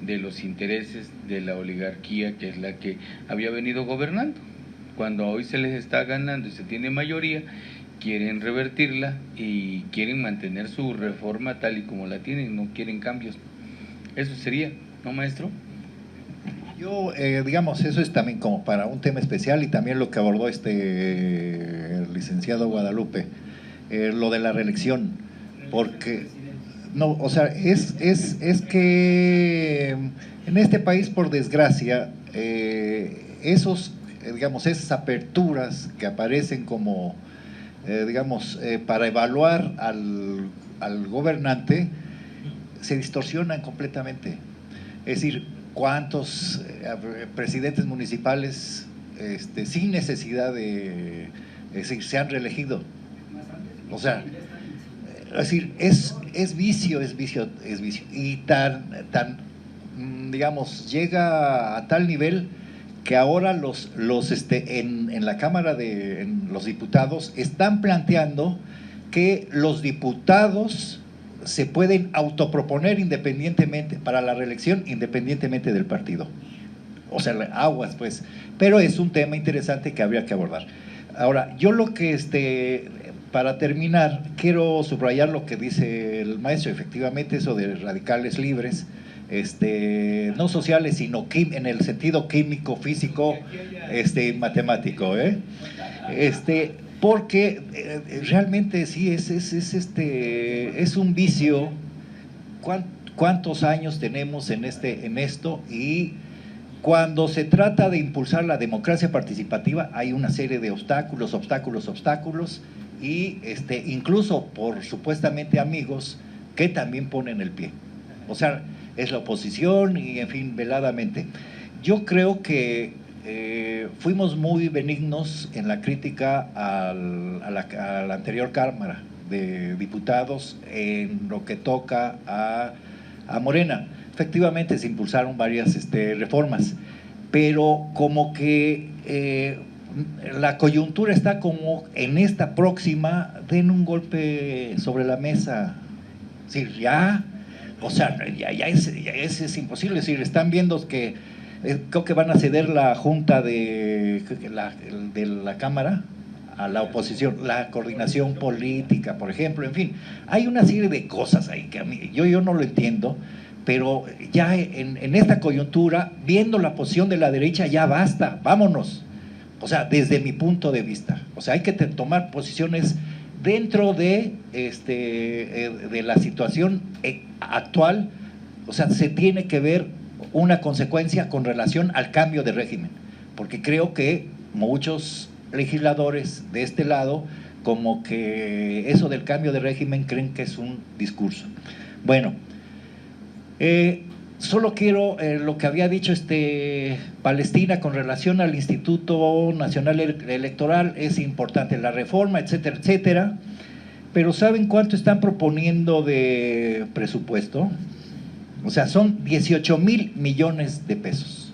de los intereses de la oligarquía, que es la que había venido gobernando. Cuando hoy se les está ganando y se tiene mayoría, quieren revertirla y quieren mantener su reforma tal y como la tienen, no quieren cambios. Eso sería, ¿no, maestro? Yo, digamos, eso es también como para un tema especial, y también lo que abordó el licenciado Guadalupe, lo de la reelección, porque no, o sea, es que en este país, por desgracia, digamos, esas aperturas que aparecen como, digamos, para evaluar al gobernante, se distorsionan completamente. Es decir, ¿cuántos presidentes municipales sin necesidad de, es decir, se han reelegido? O sea, es decir, es vicio. Y digamos, llega a tal nivel que ahora en la Cámara en los diputados están planteando que los diputados se pueden autoproponer independientemente para la reelección, independientemente del partido. O sea, aguas pues, pero es un tema interesante que habría que abordar. Ahora, yo lo que para terminar, quiero subrayar lo que dice el maestro, efectivamente, eso de radicales libres, no sociales, sino en el sentido químico, físico, matemático, porque realmente sí es un vicio. ¿Cuántos años tenemos en esto? Y cuando se trata de impulsar la democracia participativa hay una serie de obstáculos, y incluso por supuestamente amigos que también ponen el pie. O sea, es la oposición y, en fin, veladamente. Yo creo que fuimos muy benignos en la crítica a la anterior Cámara de Diputados en lo que toca a Morena. Efectivamente se impulsaron varias reformas, pero como que la coyuntura está como en esta próxima, den un golpe sobre la mesa. Es decir, ya es imposible. Es decir, están viendo que creo que van a ceder la junta de la Cámara a la oposición, la coordinación política, por ejemplo, en fin, hay una serie de cosas ahí que a mí, yo no lo entiendo, pero ya en esta coyuntura, viendo la posición de la derecha, ya basta, vámonos. O sea, desde mi punto de vista, o sea, hay que tomar posiciones dentro de la situación actual. O sea, se tiene que ver una consecuencia con relación al cambio de régimen, porque creo que muchos legisladores de este lado, como que eso del cambio de régimen creen que es un discurso. Bueno, solo quiero lo que había dicho Palestina con relación al Instituto Nacional Electoral, es importante la reforma, etcétera, etcétera, pero ¿saben cuánto están proponiendo de presupuesto? O sea, son 18,000 millones de pesos.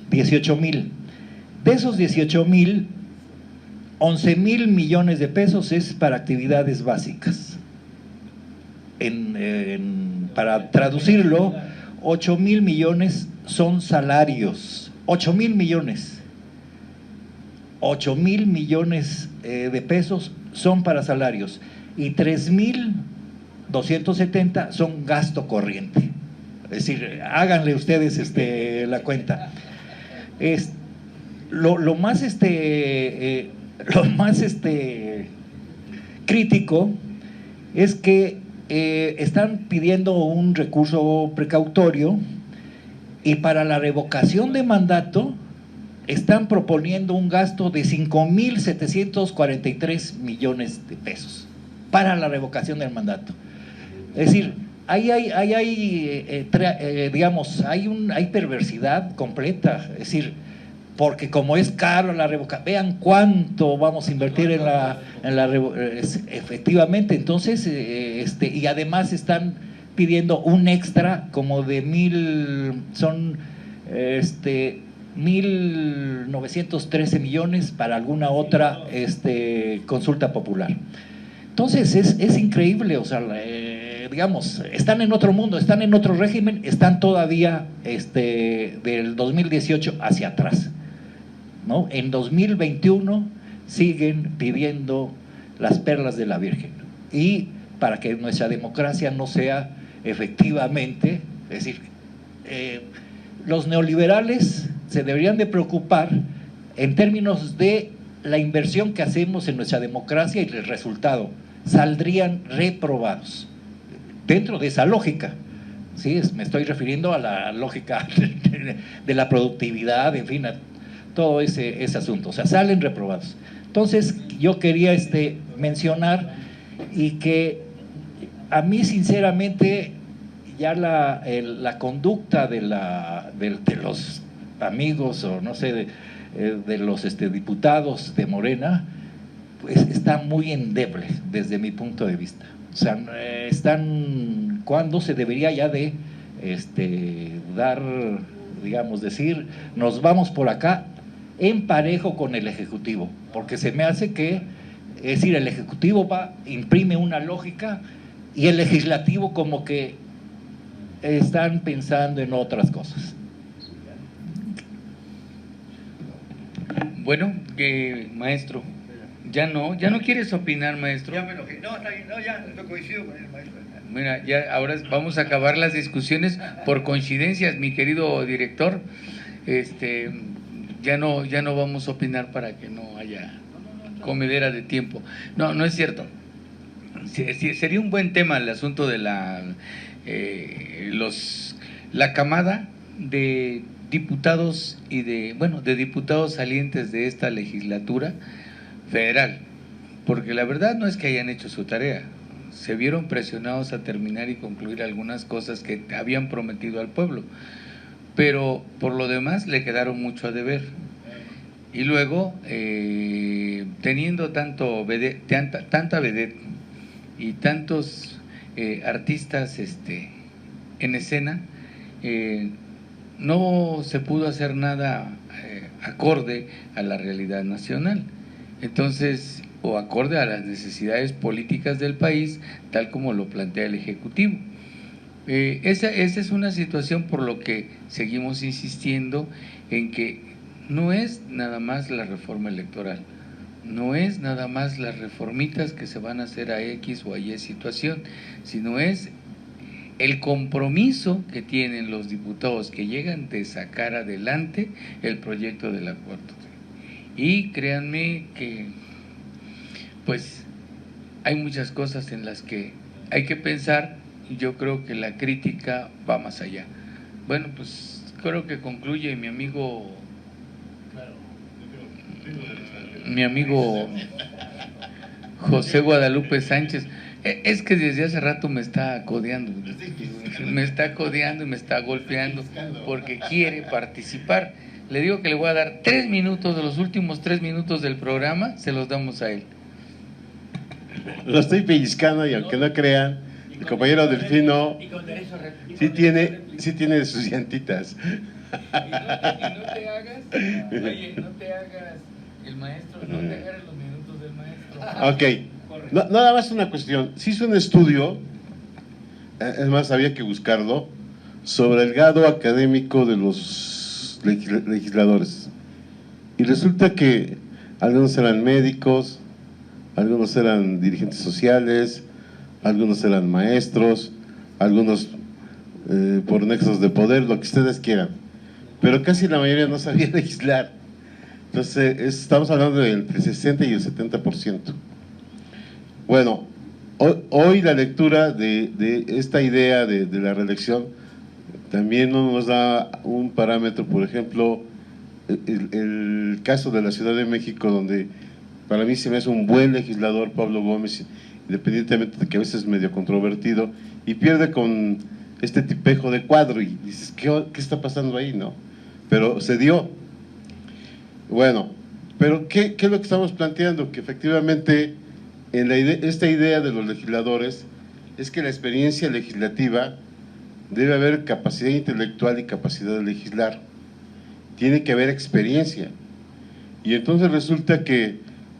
18,000. De esos 18,000, 11,000 millones de pesos es para actividades básicas. Para traducirlo, 8,000 millones son salarios. 8,000 millones. 8,000 millones de pesos son para salarios. Y 3,270 son gasto corriente. Es decir, háganle ustedes la cuenta. Lo más crítico es que están pidiendo un recurso precautorio, y para la revocación de mandato están proponiendo un gasto de 5,743 millones de pesos para la revocación del mandato. Es decir, digamos, hay perversidad completa. Es decir, porque como es caro la revocación, vean cuánto vamos a invertir efectivamente. Entonces, y además están pidiendo un extra como de 1,913 millones para alguna otra consulta popular. Entonces es increíble, o sea, digamos, están en otro mundo, están en otro régimen, están todavía del 2018 hacia atrás, ¿no? En 2021 siguen pidiendo las perlas de la Virgen. Y para que nuestra democracia no sea efectivamente, es decir, los neoliberales se deberían de preocupar en términos de la inversión que hacemos en nuestra democracia y el resultado. Saldrían reprobados dentro de esa lógica. ¿Sí? Me estoy refiriendo a la lógica de la productividad, en fin, a todo ese asunto. O sea, salen reprobados. Entonces, yo quería mencionar y que a mí, sinceramente, ya la conducta de los amigos o no sé, de los diputados de Morena, pues está muy endeble desde mi punto de vista. O sea, están cuando se debería ya de dar, digamos, decir, nos vamos por acá en parejo con el Ejecutivo, porque se me hace que, es decir, el Ejecutivo imprime una lógica y el Legislativo como que están pensando en otras cosas. Bueno, maestro, ya no quieres opinar, maestro. Ya me enojé. No, está bien, no, ya, no coincido con el maestro. Mira, ya ahora vamos a acabar las discusiones por coincidencias, mi querido director. Ya no vamos a opinar para que no haya comedera de tiempo. No es cierto. Sería un buen tema el asunto de la camada de diputados y de diputados salientes de esta legislatura federal, porque la verdad no es que hayan hecho su tarea, se vieron presionados a terminar y concluir algunas cosas que habían prometido al pueblo, pero por lo demás le quedaron mucho a deber. Y luego, teniendo tanta vedette y tantos artistas en escena, no se pudo hacer nada acorde a la realidad nacional. Entonces, o acorde a las necesidades políticas del país, tal como lo plantea el Ejecutivo. Esa es una situación por lo que seguimos insistiendo en que no es nada más la reforma electoral, no es nada más las reformitas que se van a hacer a X o a Y situación, sino es el compromiso que tienen los diputados que llegan de sacar adelante el proyecto de la 4T. Y créanme que pues hay muchas cosas en las que hay que pensar, y yo creo que la crítica va más allá. Bueno, pues creo que concluye mi amigo José Guadalupe Sánchez. Es que desde hace rato me está codeando y me está golpeando porque quiere participar. Le digo que le voy a dar 3 minutos, de los últimos 3 minutos del programa, se los damos a él. Lo estoy pellizcando y aunque no crean, el compañero Delfino sí tiene sus llantitas. Y no te hagas el maestro, no te agarres los minutos del maestro. Ok, nada más una cuestión. Se hizo un estudio, es más, había que buscarlo, sobre el grado académico de los legisladores. Y resulta que algunos eran médicos, algunos eran dirigentes sociales, algunos eran maestros, algunos por nexos de poder, lo que ustedes quieran. Pero casi la mayoría no sabía legislar. Entonces, estamos hablando del entre 60 y el 70%. Bueno, hoy la lectura de esta idea de la reelección también no nos da un parámetro. Por ejemplo, el caso de la Ciudad de México, donde para mí se me hace un buen legislador Pablo Gómez, independientemente de que a veces es medio controvertido, y pierde con este tipejo de Cuadro, y dices, ¿qué está pasando ahí? ¿No? Pero se dio. Bueno, pero ¿qué es lo que estamos planteando? Que efectivamente esta idea de los legisladores es que la experiencia legislativa debe haber capacidad intelectual y capacidad de legislar. Tiene que haber experiencia. Y entonces resulta que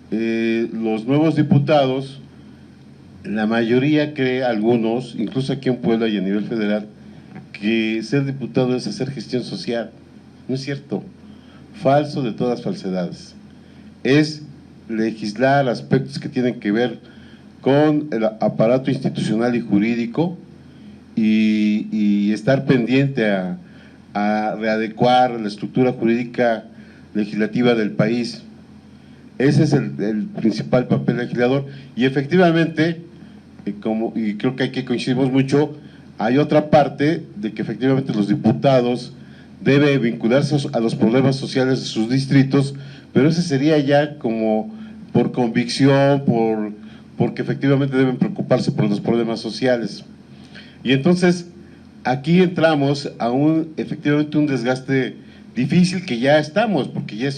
los nuevos diputados la mayoría cree, algunos, incluso aquí en Puebla y a nivel federal, que ser diputado es hacer gestión social. No es cierto, falso de todas falsedades. Es legislar aspectos que tienen que ver con el aparato institucional y jurídico y estar pendiente a readecuar la estructura jurídica legislativa del país. Ese es el principal papel legislador y efectivamente, y creo que aquí coincidimos mucho, hay otra parte de que efectivamente los diputados deben vincularse a los problemas sociales de sus distritos, pero ese sería ya como por convicción, porque efectivamente deben preocuparse por los problemas sociales. Y entonces aquí entramos a efectivamente un desgaste difícil que ya estamos, porque ya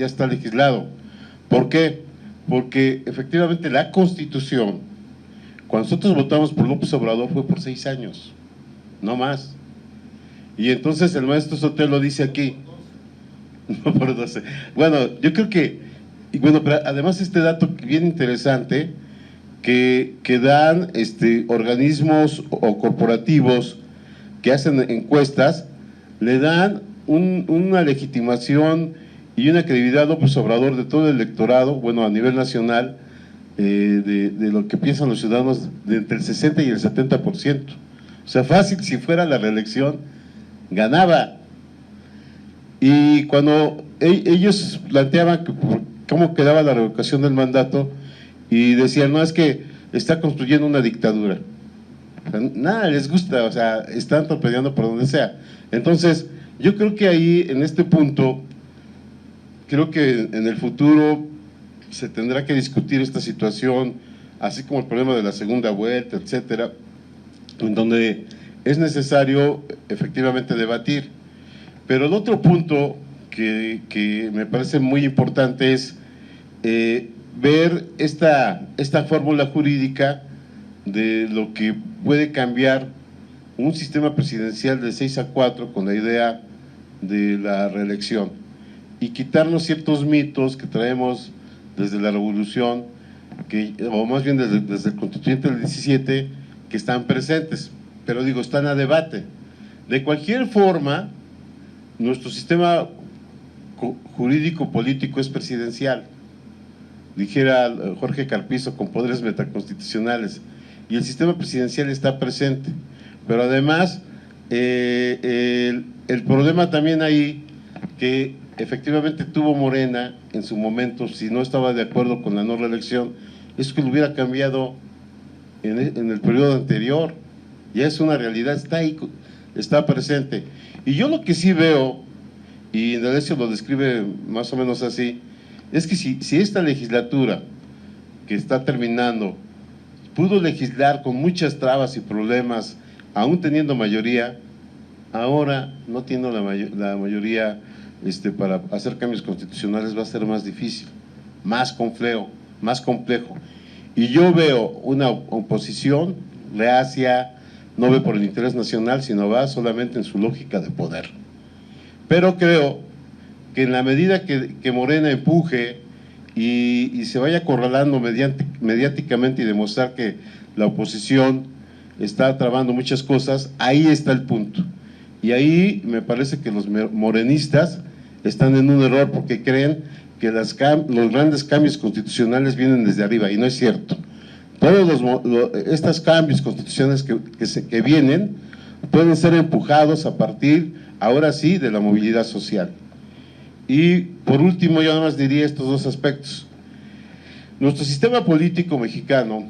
está legislado. ¿Por qué? Porque efectivamente la Constitución, cuando nosotros votamos por López Obrador fue por 6 años, no más. Y entonces el maestro Sotelo dice aquí, no por 12. Bueno, yo creo que, y bueno, pero además este dato bien interesante, que dan organismos o corporativos que hacen encuestas, le dan una legitimación y una credibilidad a López Obrador de todo el electorado, bueno, a nivel nacional, de lo que piensan los ciudadanos, de entre el 60 y el 70%. O sea, fácil, si fuera la reelección, ganaba. Y cuando ellos planteaban cómo quedaba la revocación del mandato, y decían, no, es que está construyendo una dictadura. O sea, nada les gusta, o sea, están torpedeando por donde sea. Entonces, yo creo que ahí, en este punto, creo que en el futuro se tendrá que discutir esta situación, así como el problema de la segunda vuelta, etcétera, en donde es necesario efectivamente debatir. Pero el otro punto que me parece muy importante es ver esta fórmula jurídica de lo que puede cambiar un sistema presidencial de 6-4 con la idea de la reelección y quitarnos ciertos mitos que traemos desde la revolución, o más bien desde el constituyente del 17, que están presentes, pero digo, están a debate. De cualquier forma, nuestro sistema jurídico político es presidencial, dijera Jorge Carpizo, con poderes metaconstitucionales, y el sistema presidencial está presente, pero además el problema también ahí que efectivamente tuvo Morena en su momento, si no estaba de acuerdo con la no reelección, es que lo hubiera cambiado en el periodo anterior. Ya es una realidad, está ahí, está presente. Y yo lo que sí veo, y Indalecio lo describe más o menos así, es que si esta legislatura que está terminando pudo legislar con muchas trabas y problemas, aún teniendo mayoría, ahora no tiene la mayoría para hacer cambios constitucionales, va a ser más difícil, más complejo. Y yo veo una oposición reacia, no ve por el interés nacional, sino va solamente en su lógica de poder. Pero creo que en la medida que Morena empuje y se vaya acorralando mediáticamente y demostrar que la oposición está trabando muchas cosas, ahí está el punto. Y ahí me parece que los morenistas están en un error porque creen que los grandes cambios constitucionales vienen desde arriba, y no es cierto. Todos estos cambios constitucionales que vienen pueden ser empujados a partir, ahora sí, de la movilidad social. Y por último, yo nada más diría estos dos aspectos. Nuestro sistema político mexicano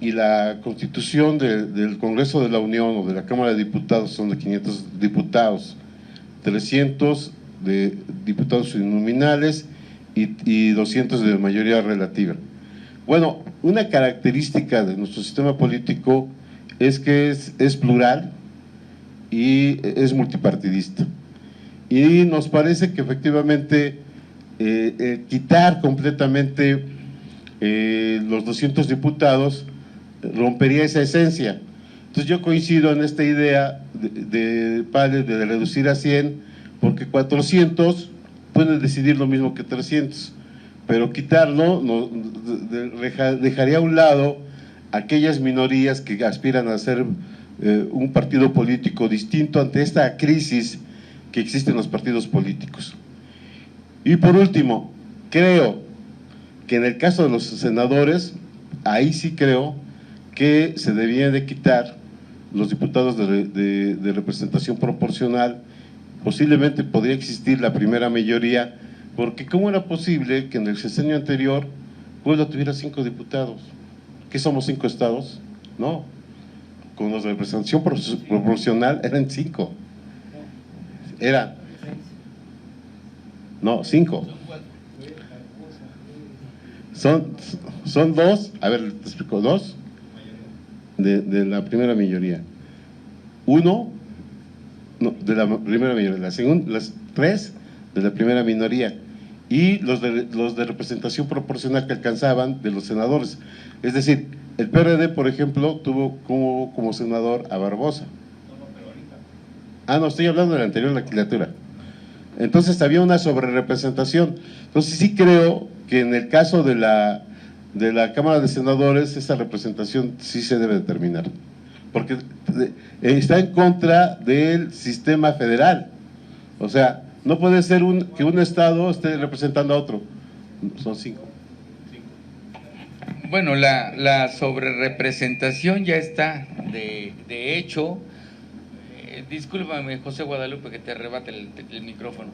y la Constitución del Congreso de la Unión o de la Cámara de Diputados son de 500 diputados, 300 de diputados uninominales y 200 de mayoría relativa. Bueno, una característica de nuestro sistema político es que es plural y es multipartidista. Y nos parece que efectivamente quitar completamente los 200 diputados rompería esa esencia. Entonces yo coincido en esta idea de reducir a 100, porque 400 pueden decidir lo mismo que 300, pero quitarlo dejaría a un lado aquellas minorías que aspiran a ser un partido político distinto ante esta crisis que existe en los partidos políticos. Y por último, creo que en el caso de los senadores, ahí sí creo que se debían de quitar los diputados de representación proporcional. Posiblemente podría existir la primera mayoría, porque ¿cómo era posible que en el sexenio anterior Puebla tuviera 5 diputados? ¿Qué somos 5 estados? No, con los de representación proporcional eran 5. Era, no, 5. Son 2, a ver, te explico, 2 de la primera mayoría. 1 no, de la primera mayoría, las 3 de la primera minoría, y los de representación proporcional que alcanzaban de los senadores. Es decir, el PRD, por ejemplo, tuvo como senador a Barbosa. No, estoy hablando de la anterior legislatura. Entonces había una sobrerepresentación. Entonces sí creo que en el caso de la Cámara de Senadores, esa representación sí se debe determinar, porque está en contra del sistema federal. O sea, no puede ser que un estado esté representando a otro. Son 5. Bueno, la sobrerepresentación ya está, de hecho, discúlpame, José Guadalupe, que te arrebate el micrófono.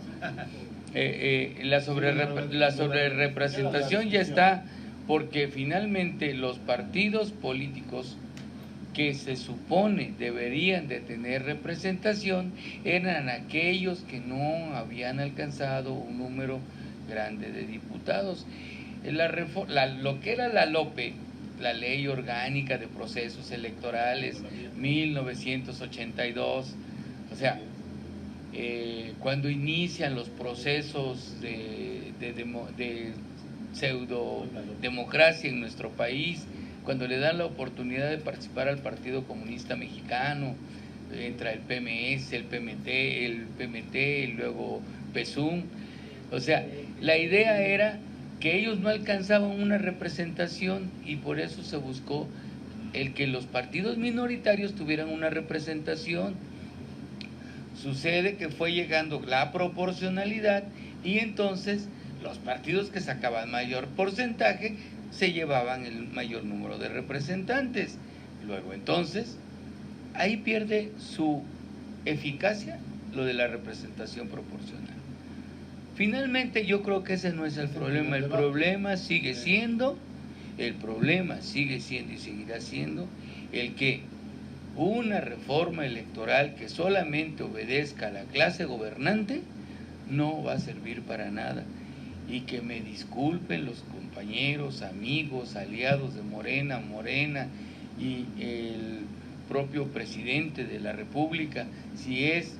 La sobrerepresentación ya está, porque finalmente los partidos políticos que se supone deberían de tener representación eran aquellos que no habían alcanzado un número grande de diputados. Lo que era la LOPE, la Ley Orgánica de Procesos Electorales, 1982, o sea, cuando inician los procesos de pseudo-democracia en nuestro país, cuando le dan la oportunidad de participar al Partido Comunista Mexicano, entra el PMS, el PMT y luego PSUM. O sea, la idea era que ellos no alcanzaban una representación y por eso se buscó el que los partidos minoritarios tuvieran una representación. Sucede que fue llegando la proporcionalidad y entonces los partidos que sacaban mayor porcentaje se llevaban el mayor número de representantes. Luego entonces, ahí pierde su eficacia lo de la representación proporcional. Finalmente yo creo que ese no es el problema. El problema sigue siendo y seguirá siendo el que una reforma electoral que solamente obedezca a la clase gobernante no va a servir para nada. Y que me disculpen los compañeros, amigos, aliados de Morena y el propio presidente de la República, si es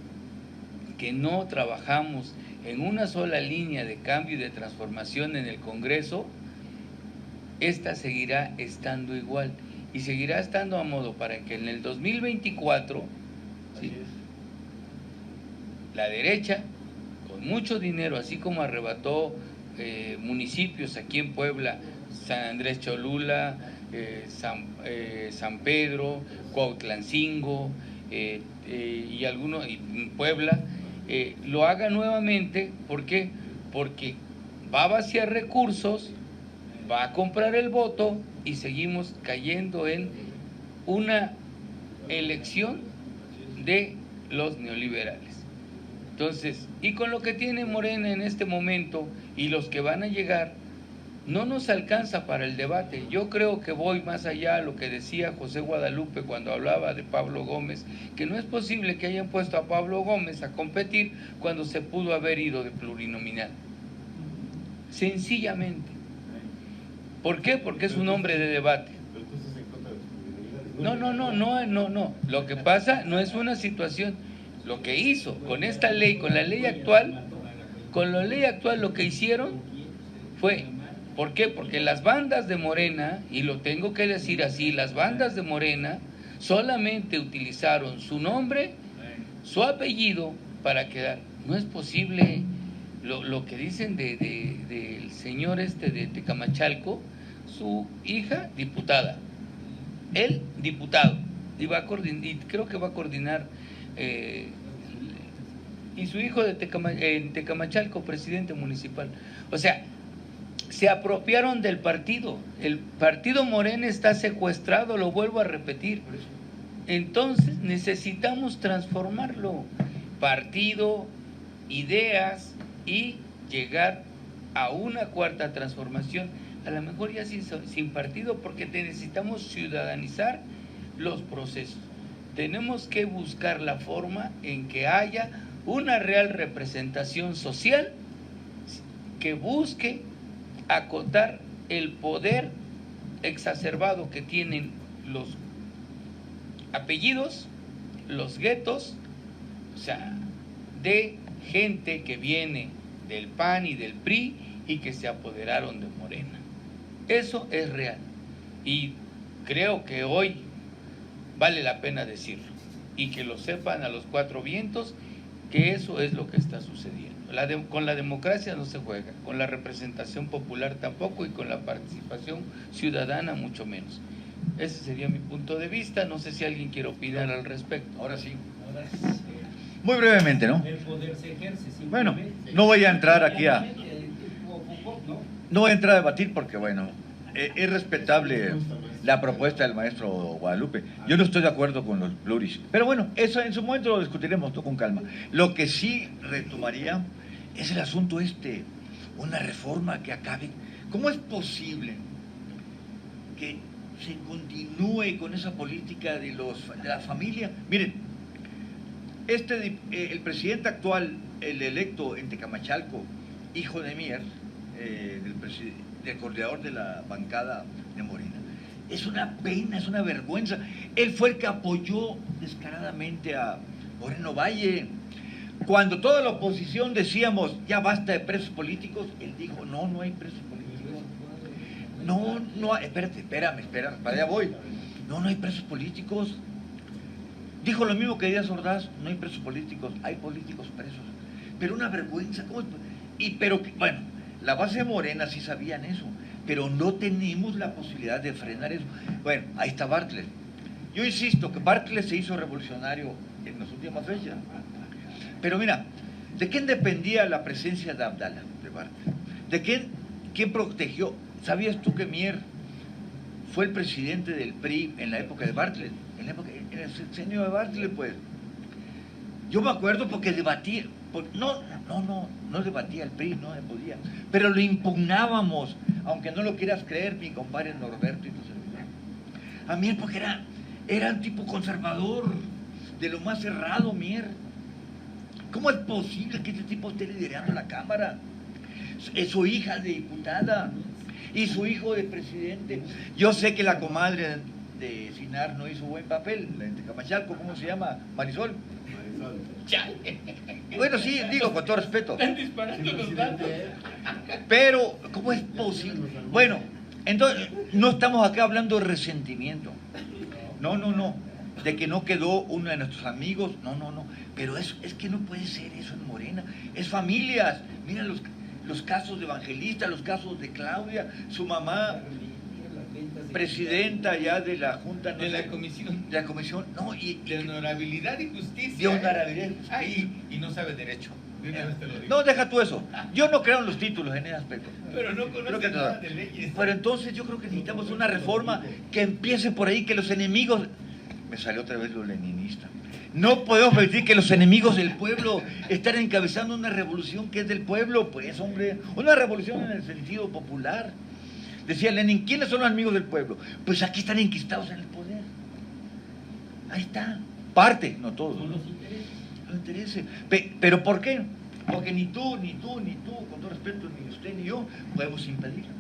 que no trabajamos en una sola línea de cambio y de transformación en el Congreso, esta seguirá estando igual y seguirá estando a modo para que en el 2024 ¿sí? La derecha, con mucho dinero, así como arrebató municipios aquí en Puebla, San Andrés Cholula, San Pedro, Cuautlancingo y algunos, y Puebla, lo haga nuevamente. ¿Por qué? Porque va a vaciar recursos, va a comprar el voto y seguimos cayendo en una elección de los neoliberales. Entonces, y con lo que tiene Morena en este momento y los que van a llegar, no nos alcanza para el debate. Yo creo que voy más allá a lo que decía José Guadalupe cuando hablaba de Pablo Gómez, que no es posible que hayan puesto a Pablo Gómez a competir cuando se pudo haber ido de plurinominal. Sencillamente. ¿Por qué? Porque es un hombre de debate. No. Lo que pasa no es una situación. Lo que hizo con esta ley, con la ley actual lo que hicieron fue, ¿por qué? Porque las bandas de Morena, y lo tengo que decir así, las bandas de Morena solamente utilizaron su nombre, su apellido para quedar. No es posible lo que dicen del señor de Tecamachalco, su hija diputada. él diputado, y creo que va a coordinar, y su hijo en Tecamachalco, presidente municipal. O sea, se apropiaron del partido. El partido Morena está secuestrado, lo vuelvo a repetir. Entonces necesitamos transformarlo. Partido, ideas y llegar a una cuarta transformación. A lo mejor ya sin partido, porque necesitamos ciudadanizar los procesos. Tenemos que buscar la forma en que haya una real representación social que busque acotar el poder exacerbado que tienen los apellidos, los guetos, o sea, de gente que viene del PAN y del PRI y que se apoderaron de Morena. Eso es real y creo que hoy vale la pena decirlo y que lo sepan a los cuatro vientos, que eso es lo que está sucediendo. Con la democracia no se juega, con la representación popular tampoco y con la participación ciudadana mucho menos. Ese sería mi punto de vista, no sé si alguien quiere opinar al respecto. Ahora sí. Muy brevemente, ¿no? El poder se ejerce. Bueno, no voy a entrar aquí no voy a entrar a debatir porque, bueno, es respetable la propuesta del maestro Guadalupe. Yo no estoy de acuerdo con los pluris. Pero bueno, eso en su momento lo discutiremos con calma. Lo que sí retomaría es el asunto una reforma que acabe. ¿Cómo es posible que se continúe con esa política de la familia? Miren, el presidente actual, el electo en Tecamachalco, hijo de Mier, del coordinador de la bancada de Morena, es una pena, es una vergüenza. Él fue el que apoyó descaradamente a Moreno Valle. Cuando toda la oposición decíamos, ya basta de presos políticos, él dijo, no hay presos políticos. No, espérame, para allá voy. No hay presos políticos. Dijo lo mismo que Díaz Ordaz, no hay presos políticos, hay políticos presos. Pero una vergüenza, ¿cómo? Bueno, la base de Morena sí sabían eso, pero no tenemos la posibilidad de frenar eso. Bueno, ahí está Bartlett. Yo insisto que Bartlett se hizo revolucionario en las últimas fechas. Pero mira, ¿de quién dependía la presencia de Abdala, de Bartlett? ¿De quién protegió? ¿Sabías tú que Mier fue el presidente del PRI en la época de Bartlett? En el sexenio de Bartlett, pues. Yo me acuerdo porque debatía, no debatía el PRI, no se podía, pero lo impugnábamos, aunque no lo quieras creer, mi compadre Norberto y tu servidor. A Mier porque era un tipo conservador, de lo más cerrado, Mier. ¿Cómo es posible que este tipo esté liderando la Cámara? Es su hija de diputada y su hijo de presidente. Yo sé que la comadre de Sinar no hizo buen papel, la de Tecamachalco, ¿cómo se llama? Marisol. Bueno, sí, digo con todo respeto. Están disparando los datos. Pero, ¿cómo es posible? Bueno, entonces, no estamos acá hablando de resentimiento. No. De que no quedó uno de nuestros amigos. No. Pero es que no puede ser eso en Morena. Es familias. Mira los casos de Evangelista, los casos de Claudia, su mamá, presidenta ya de la Junta, de la comisión. De la comisión, no, de honorabilidad y justicia. De honorabilidad y justicia. Y no sabe derecho. No, deja tú eso. Yo no creo en los títulos en ese aspecto. Pero no conoce nada de leyes. Pero entonces yo creo que necesitamos una reforma que empiece por ahí, que los enemigos... Me salió otra vez lo leninista. No podemos permitir que los enemigos del pueblo estén encabezando una revolución que es del pueblo, pues, hombre. Una revolución en el sentido popular. Decía Lenin, ¿quiénes son los enemigos del pueblo? Pues aquí están enquistados en el poder. Ahí está. Parte, no todos. Con los intereses. Los intereses. ¿Pero por qué? Porque ni tú, con todo respeto, ni usted ni yo, podemos impedirlo.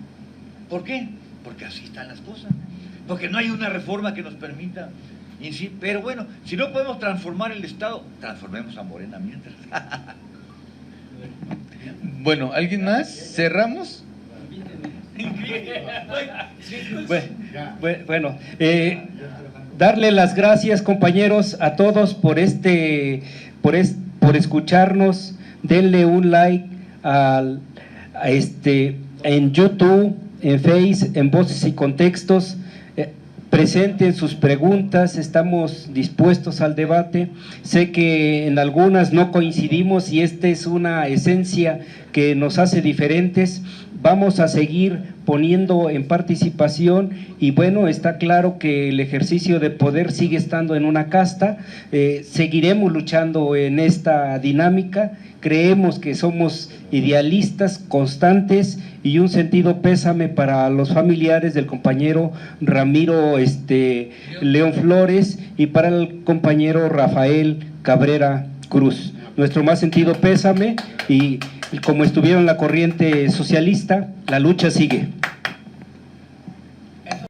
¿Por qué? Porque así están las cosas. Porque no hay una reforma que nos permita... Pero bueno, si no podemos transformar el Estado, transformemos a Morena mientras. Bueno, ¿alguien más? ¿Cerramos? Bueno, darle las gracias, compañeros, a todos por escucharnos. Denle un like en YouTube, en Face, en Voces y Contextos. presenten sus preguntas, estamos dispuestos al debate. Sé que en algunas no coincidimos y esta es una esencia que nos hace diferentes. Vamos a seguir poniendo en participación y bueno, está claro que el ejercicio de poder sigue estando en una casta, seguiremos luchando en esta dinámica, creemos que somos idealistas, constantes y un sentido pésame para los familiares del compañero Ramiro León Flores y para el compañero Rafael Cabrera Cruz. Nuestro más sentido pésame y como estuvieron en la corriente socialista, la lucha sigue.